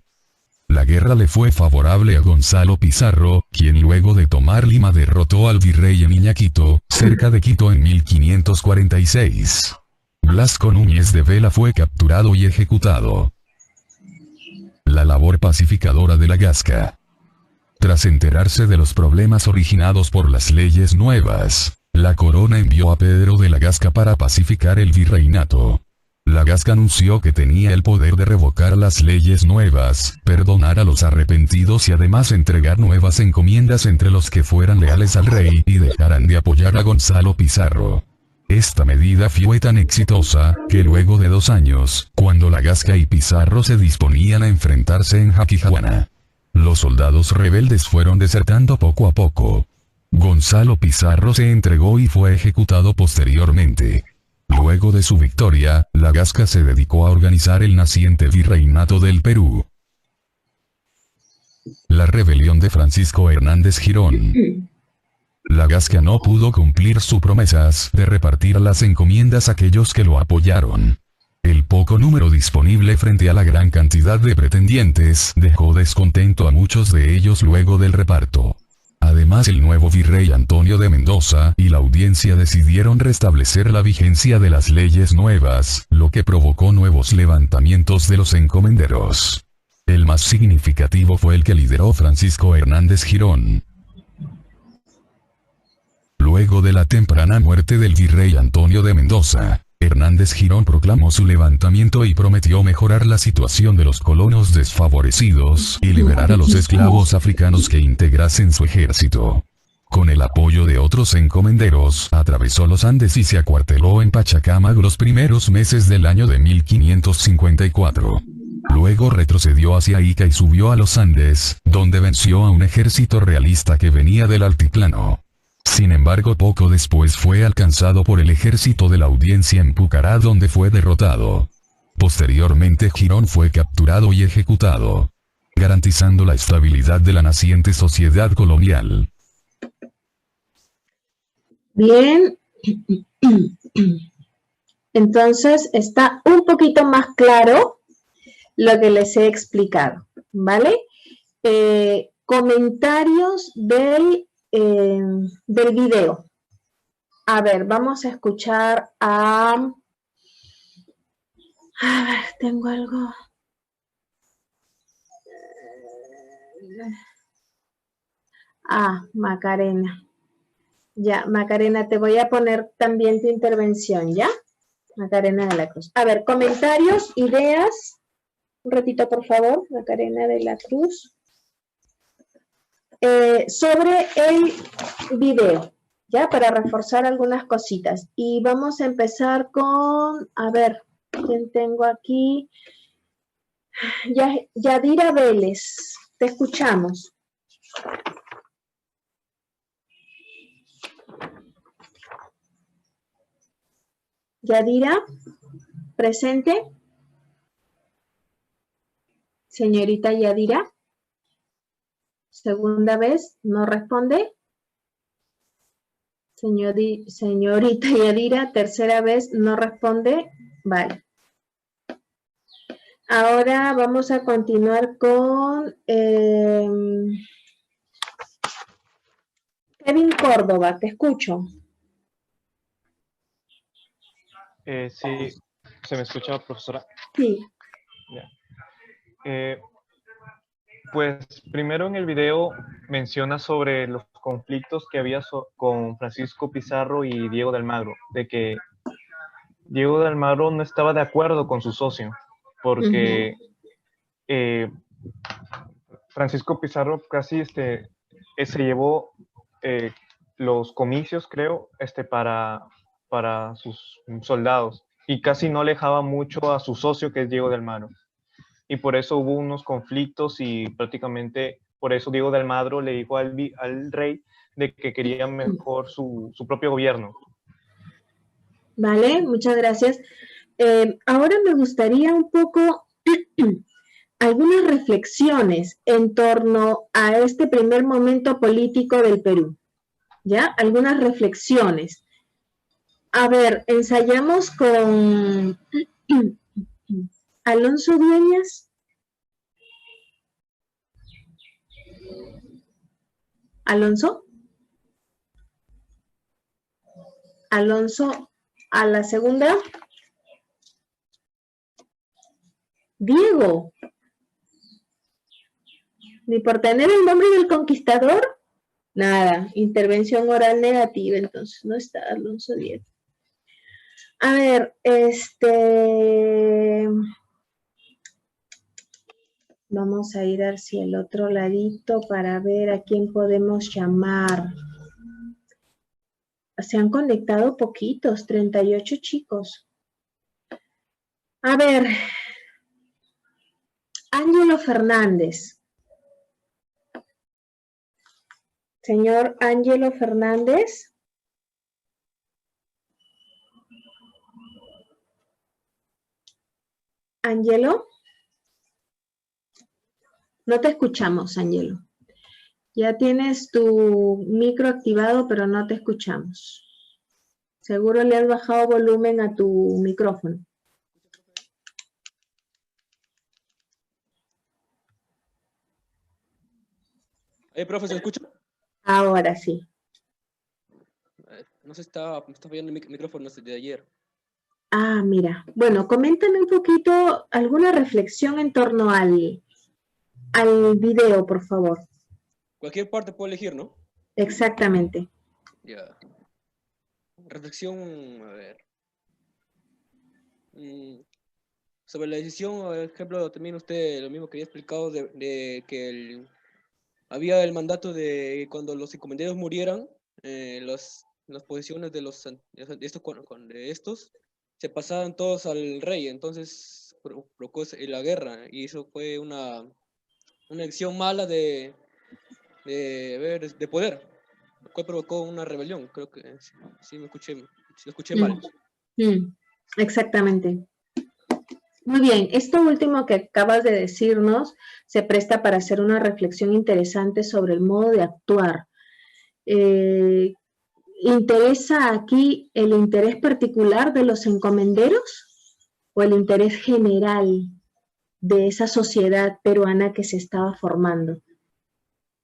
La guerra le fue favorable a Gonzalo Pizarro, quien luego de tomar Lima derrotó al virrey en Iñaquito, cerca de Quito, en 1546. Blasco Núñez de Vela fue capturado y ejecutado. La labor pacificadora de la Gasca. Tras enterarse de los problemas originados por las leyes nuevas, la corona envió a Pedro de la Gasca para pacificar el virreinato. La Gasca anunció que tenía el poder de revocar las leyes nuevas, perdonar a los arrepentidos y además entregar nuevas encomiendas entre los que fueran leales al rey y dejaran de apoyar a Gonzalo Pizarro. Esta medida fue tan exitosa, que luego de 2 años, cuando la Gasca y Pizarro se disponían a enfrentarse en Jaquijahuana, los soldados rebeldes fueron desertando poco a poco. Gonzalo Pizarro se entregó y fue ejecutado posteriormente. Luego de su victoria, la Gasca se dedicó a organizar el naciente Virreinato del Perú. La rebelión de Francisco Hernández Girón. La Gasca no pudo cumplir sus promesas de repartir las encomiendas a aquellos que lo apoyaron. El poco número disponible frente a la gran cantidad de pretendientes dejó descontento a muchos de ellos luego del reparto. Además, el nuevo virrey Antonio de Mendoza y la audiencia decidieron restablecer la vigencia de las leyes nuevas, lo que provocó nuevos levantamientos de los encomenderos. El más significativo fue el que lideró Francisco Hernández Girón. Luego de la temprana muerte del virrey Antonio de Mendoza, Hernández Girón proclamó su levantamiento y prometió mejorar la situación de los colonos desfavorecidos y liberar a los esclavos africanos que integrasen su ejército. Con el apoyo de otros encomenderos, atravesó los Andes y se acuarteló en Pachacamac los primeros meses del año de 1554. Luego retrocedió hacia Ica y subió a los Andes, donde venció a un ejército realista que venía del altiplano. Sin embargo, poco después fue alcanzado por el ejército de la audiencia en Pucará, donde fue derrotado. Posteriormente, Girón fue capturado y ejecutado. garantizando la estabilidad de la naciente sociedad colonial. Bien. Entonces está un poquito más claro lo que les he explicado, ¿vale? Comentarios del video. A ver, vamos a escuchar a ver, tengo algo. Macarena. Ya, Macarena, te voy a poner también tu intervención, ¿ya? Macarena de la Cruz. A ver, comentarios, ideas. Un ratito, por favor, Macarena de la Cruz. Sobre el video, ¿ya? Para reforzar algunas cositas. Y vamos a empezar con, a ver, ¿quién tengo aquí? Yadira Vélez, te escuchamos. Yadira, presente. Señorita Yadira. Segunda vez, no responde. Señorita Yadira, tercera vez, no responde. Vale. Ahora vamos a continuar con Kevin Córdoba, te escucho. Sí, ¿se me escucha, profesora? Sí. Ya. Pues primero en el video menciona sobre los conflictos que había con Francisco Pizarro y Diego de Almagro, de que Diego de Almagro no estaba de acuerdo con su socio, porque Francisco Pizarro casi se llevó los comicios, creo, para sus soldados, y casi no alejaba mucho a su socio, que es Diego de Almagro. Y por eso hubo unos conflictos y prácticamente por eso Diego de Almagro le dijo al rey de que quería mejor su propio gobierno. Vale, muchas gracias. Ahora me gustaría un poco algunas reflexiones en torno a este primer momento político del Perú. ¿Ya? Algunas reflexiones. A ver, ensayamos con Alonso Dueñas. Alonso. Alonso a la segunda. Diego. Ni por tener el nombre del conquistador. Nada, intervención oral negativa, entonces no está Alonso Diego. A ver, vamos a ir hacia el otro ladito para ver a quién podemos llamar. Se han conectado poquitos, 38 chicos. A ver, Ángelo Fernández. Señor Ángelo Fernández. Ángelo. No te escuchamos, Ángelo. Ya tienes tu micro activado, pero no te escuchamos. Seguro le has bajado volumen a tu micrófono. Profe, ¿se escucha? Ahora sí. No se está viendo el micrófono de ayer. Mira. Bueno, coméntame un poquito alguna reflexión en torno al video, por favor. Cualquier parte puedo elegir, ¿no? Exactamente. Ya. Reflexión, a ver. Sobre la decisión, por ejemplo, también usted lo mismo que había explicado de que había el mandato de cuando los encomenderos murieran, las posiciones de estos se pasaban todos al rey, entonces provocó la guerra, y eso fue una acción mala de poder, lo cual provocó una rebelión. Creo que sí me escuché mal. Exactamente. Muy bien, esto último que acabas de decirnos se presta para hacer una reflexión interesante sobre el modo de actuar. ¿Interesa aquí el interés particular de los encomenderos o el interés general de esa sociedad peruana que se estaba formando?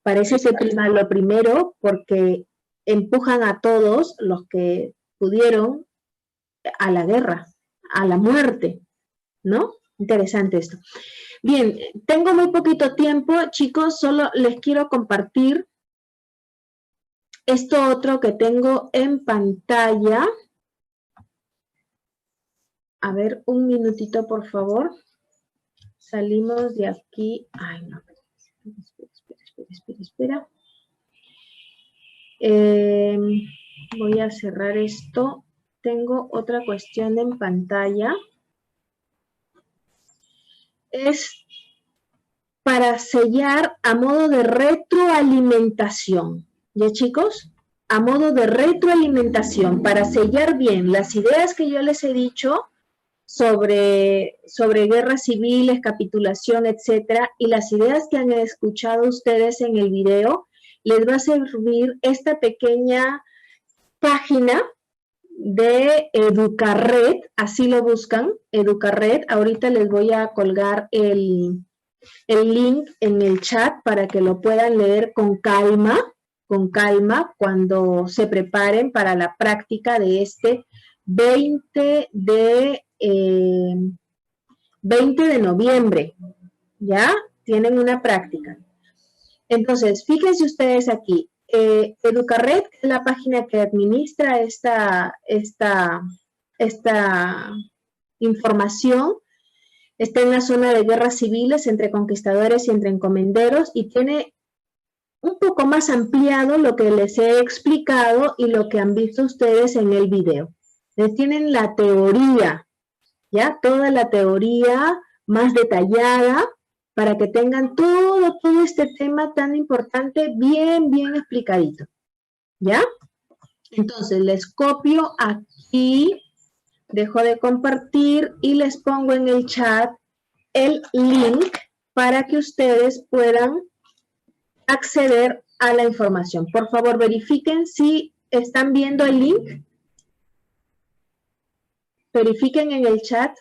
Parece que prima lo primero porque empujan a todos los que pudieron a la guerra, a la muerte, ¿no? Interesante esto. Bien, tengo muy poquito tiempo, chicos, solo les quiero compartir esto otro que tengo en pantalla. A ver, un minutito, por favor. Salimos de aquí. Ay, no. Espera. Voy a cerrar esto. Tengo otra cuestión en pantalla. Es para sellar a modo de retroalimentación. ¿Ya, chicos? A modo de retroalimentación, para sellar bien las ideas que yo les he dicho sobre guerras civiles, capitulación, etcétera, y las ideas que han escuchado ustedes en el video, les va a servir esta pequeña página de Educarred, así lo buscan, Educarred. Ahorita les voy a colgar el link en el chat para que lo puedan leer con calma cuando se preparen para la práctica de este 20 de noviembre. ¿Ya? Tienen una práctica. Entonces, fíjense ustedes aquí. Educarred es la página que administra esta información. Está en la zona de guerras civiles entre conquistadores y entre encomenderos y tiene un poco más ampliado lo que les he explicado y lo que han visto ustedes en el video. Tienen la teoría, ¿ya? Toda la teoría más detallada para que tengan todo este tema tan importante bien explicadito, ¿ya? Entonces, les copio aquí, dejo de compartir y les pongo en el chat el link para que ustedes puedan acceder a la información. Por favor, verifiquen si están viendo el link. Verifiquen en el chat.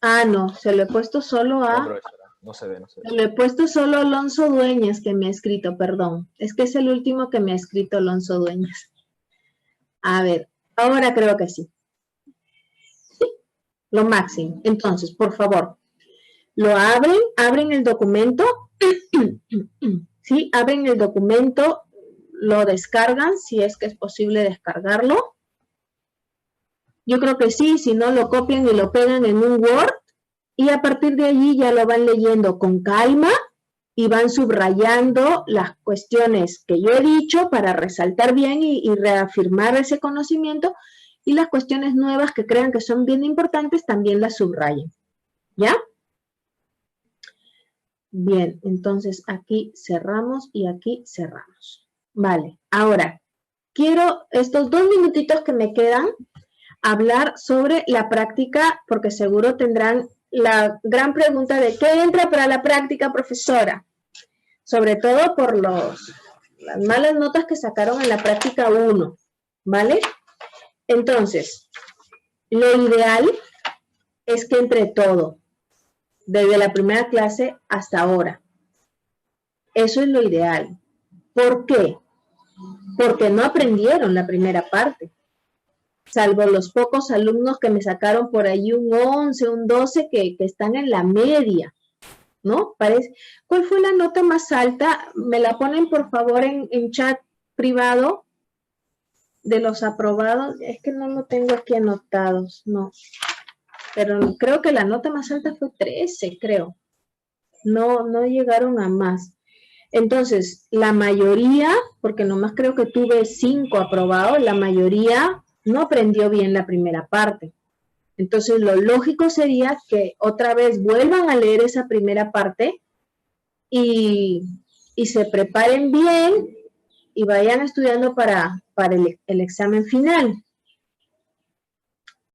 Ah, no, se lo he puesto solo a... No se ve. Se lo he puesto solo a Alonso Dueñas que me ha escrito, perdón. Es que es el último que me ha escrito Alonso Dueñas. A ver, ahora creo que sí. Sí, lo máximo. Entonces, por favor, lo abren el documento. Sí, abren el documento, lo descargan, si es que es posible descargarlo. Yo creo que sí, si no lo copian y lo pegan en un Word y a partir de allí ya lo van leyendo con calma y van subrayando las cuestiones que yo he dicho para resaltar bien y reafirmar ese conocimiento y las cuestiones nuevas que crean que son bien importantes también las subrayen. ¿Ya? Bien, entonces aquí cerramos y aquí cerramos. Vale, ahora quiero estos 2 minutitos que me quedan hablar sobre la práctica, porque seguro tendrán la gran pregunta de ¿qué entra para la práctica, profesora? Sobre todo por las malas notas que sacaron en la práctica 1, ¿vale? Entonces, lo ideal es que entre todo, desde la primera clase hasta ahora. Eso es lo ideal. ¿Por qué? Porque no aprendieron la primera parte. Salvo los pocos alumnos que me sacaron por ahí un 11, un 12 que están en la media, ¿no? ¿Cuál fue la nota más alta? Me la ponen por favor en chat privado de los aprobados. Es que no lo tengo aquí anotados, no. Pero creo que la nota más alta fue 13, creo. No llegaron a más. Entonces, la mayoría, porque nomás creo que tuve 5 aprobados, la mayoría no aprendió bien la primera parte. Entonces, lo lógico sería que otra vez vuelvan a leer esa primera parte y se preparen bien y vayan estudiando para el examen final.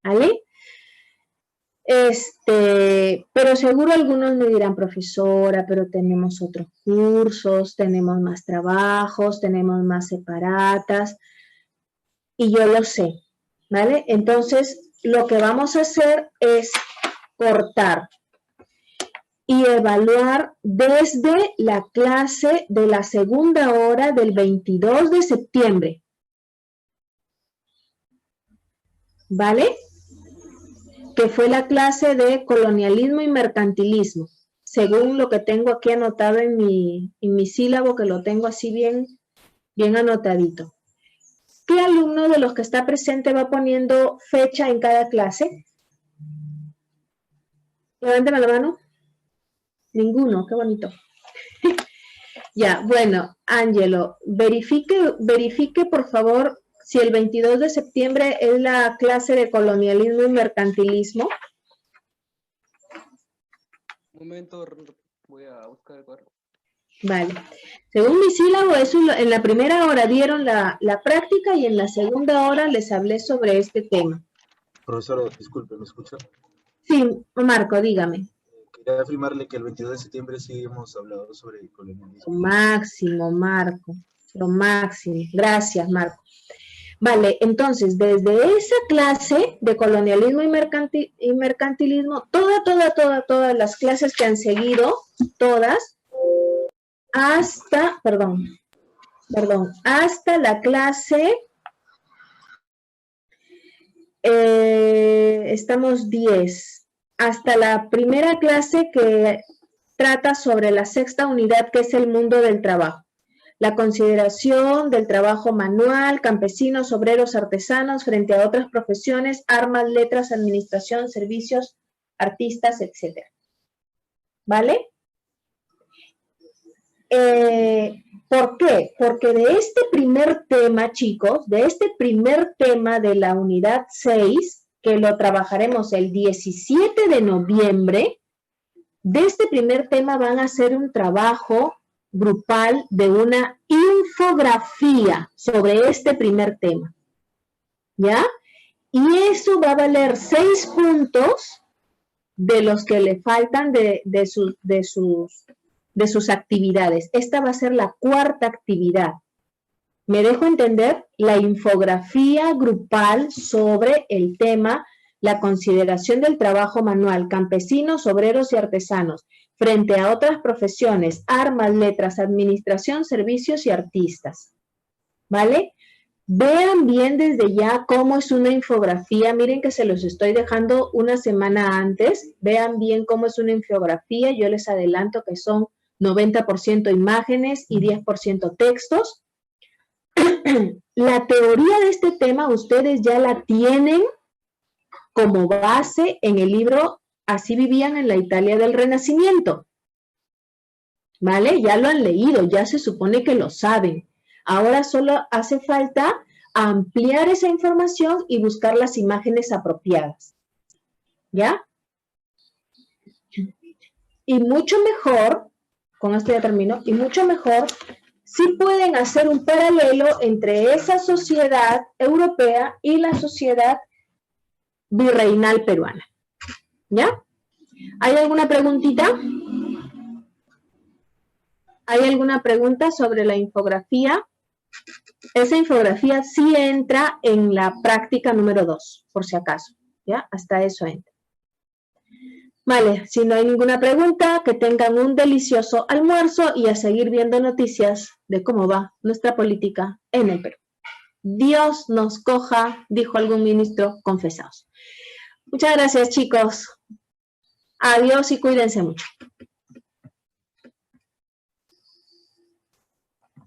¿Vale? Pero seguro algunos me dirán, profesora, pero tenemos otros cursos, tenemos más trabajos, tenemos más separatas, y yo lo sé, ¿vale? Entonces, lo que vamos a hacer es cortar y evaluar desde la clase de la segunda hora del 22 de septiembre, ¿vale? Que fue la clase de colonialismo y mercantilismo, según lo que tengo aquí anotado en mi sílabo, que lo tengo así bien anotadito. ¿Qué alumno de los que está presente va poniendo fecha en cada clase? Levánteme la mano. Ninguno, qué bonito. Ya, bueno, Ángelo, verifique por favor si el 22 de septiembre es la clase de colonialismo y mercantilismo. Un momento, voy a buscar el cuadro. Vale. Según mi sílabo, en la primera hora dieron la práctica y en la segunda hora les hablé sobre este tema. Profesora, disculpe, ¿me escucha? Sí, Marco, dígame. Quería afirmarle que el 22 de septiembre sí hemos hablado sobre el colonialismo. Lo máximo, Marco, lo máximo. Gracias, Marco. Vale, entonces, desde esa clase de colonialismo y mercantilismo, todas las clases que han seguido, todas, hasta la clase, estamos 10, hasta la primera clase que trata sobre la sexta unidad, que es el mundo del trabajo. La consideración del trabajo manual, campesinos, obreros, artesanos, frente a otras profesiones, armas, letras, administración, servicios, artistas, etc. ¿Vale? ¿Por qué? Porque de este primer tema, chicos, de este primer tema de la unidad 6, que lo trabajaremos el 17 de noviembre, de este primer tema van a hacer un trabajo grupal de una infografía sobre este primer tema, ¿ya? Y eso va a valer 6 puntos de los que le faltan de sus actividades. Esta va a ser la cuarta actividad. ¿Me dejo entender? La infografía grupal sobre el tema, la consideración del trabajo manual, campesinos, obreros y artesanos, frente a otras profesiones, armas, letras, administración, servicios y artistas. ¿Vale? Vean bien desde ya cómo es una infografía. Miren que se los estoy dejando una semana antes. Vean bien cómo es una infografía. Yo les adelanto que son 90% imágenes y 10% textos. La teoría de este tema ustedes ya la tienen como base en el libro Así vivían en la Italia del Renacimiento. ¿Vale? Ya lo han leído, ya se supone que lo saben. Ahora solo hace falta ampliar esa información y buscar las imágenes apropiadas. ¿Ya? Y mucho mejor, con esto ya termino, y mucho mejor si pueden hacer un paralelo entre esa sociedad europea y la sociedad virreinal peruana. ¿Ya? ¿Hay alguna preguntita? ¿Hay alguna pregunta sobre la infografía? Esa infografía sí entra en la práctica número 2, por si acaso. ¿Ya? Hasta eso entra. Vale, si no hay ninguna pregunta, que tengan un delicioso almuerzo y a seguir viendo noticias de cómo va nuestra política en el Perú. Dios nos coja, dijo algún ministro, confesados. Muchas gracias, chicos. Adiós y cuídense mucho.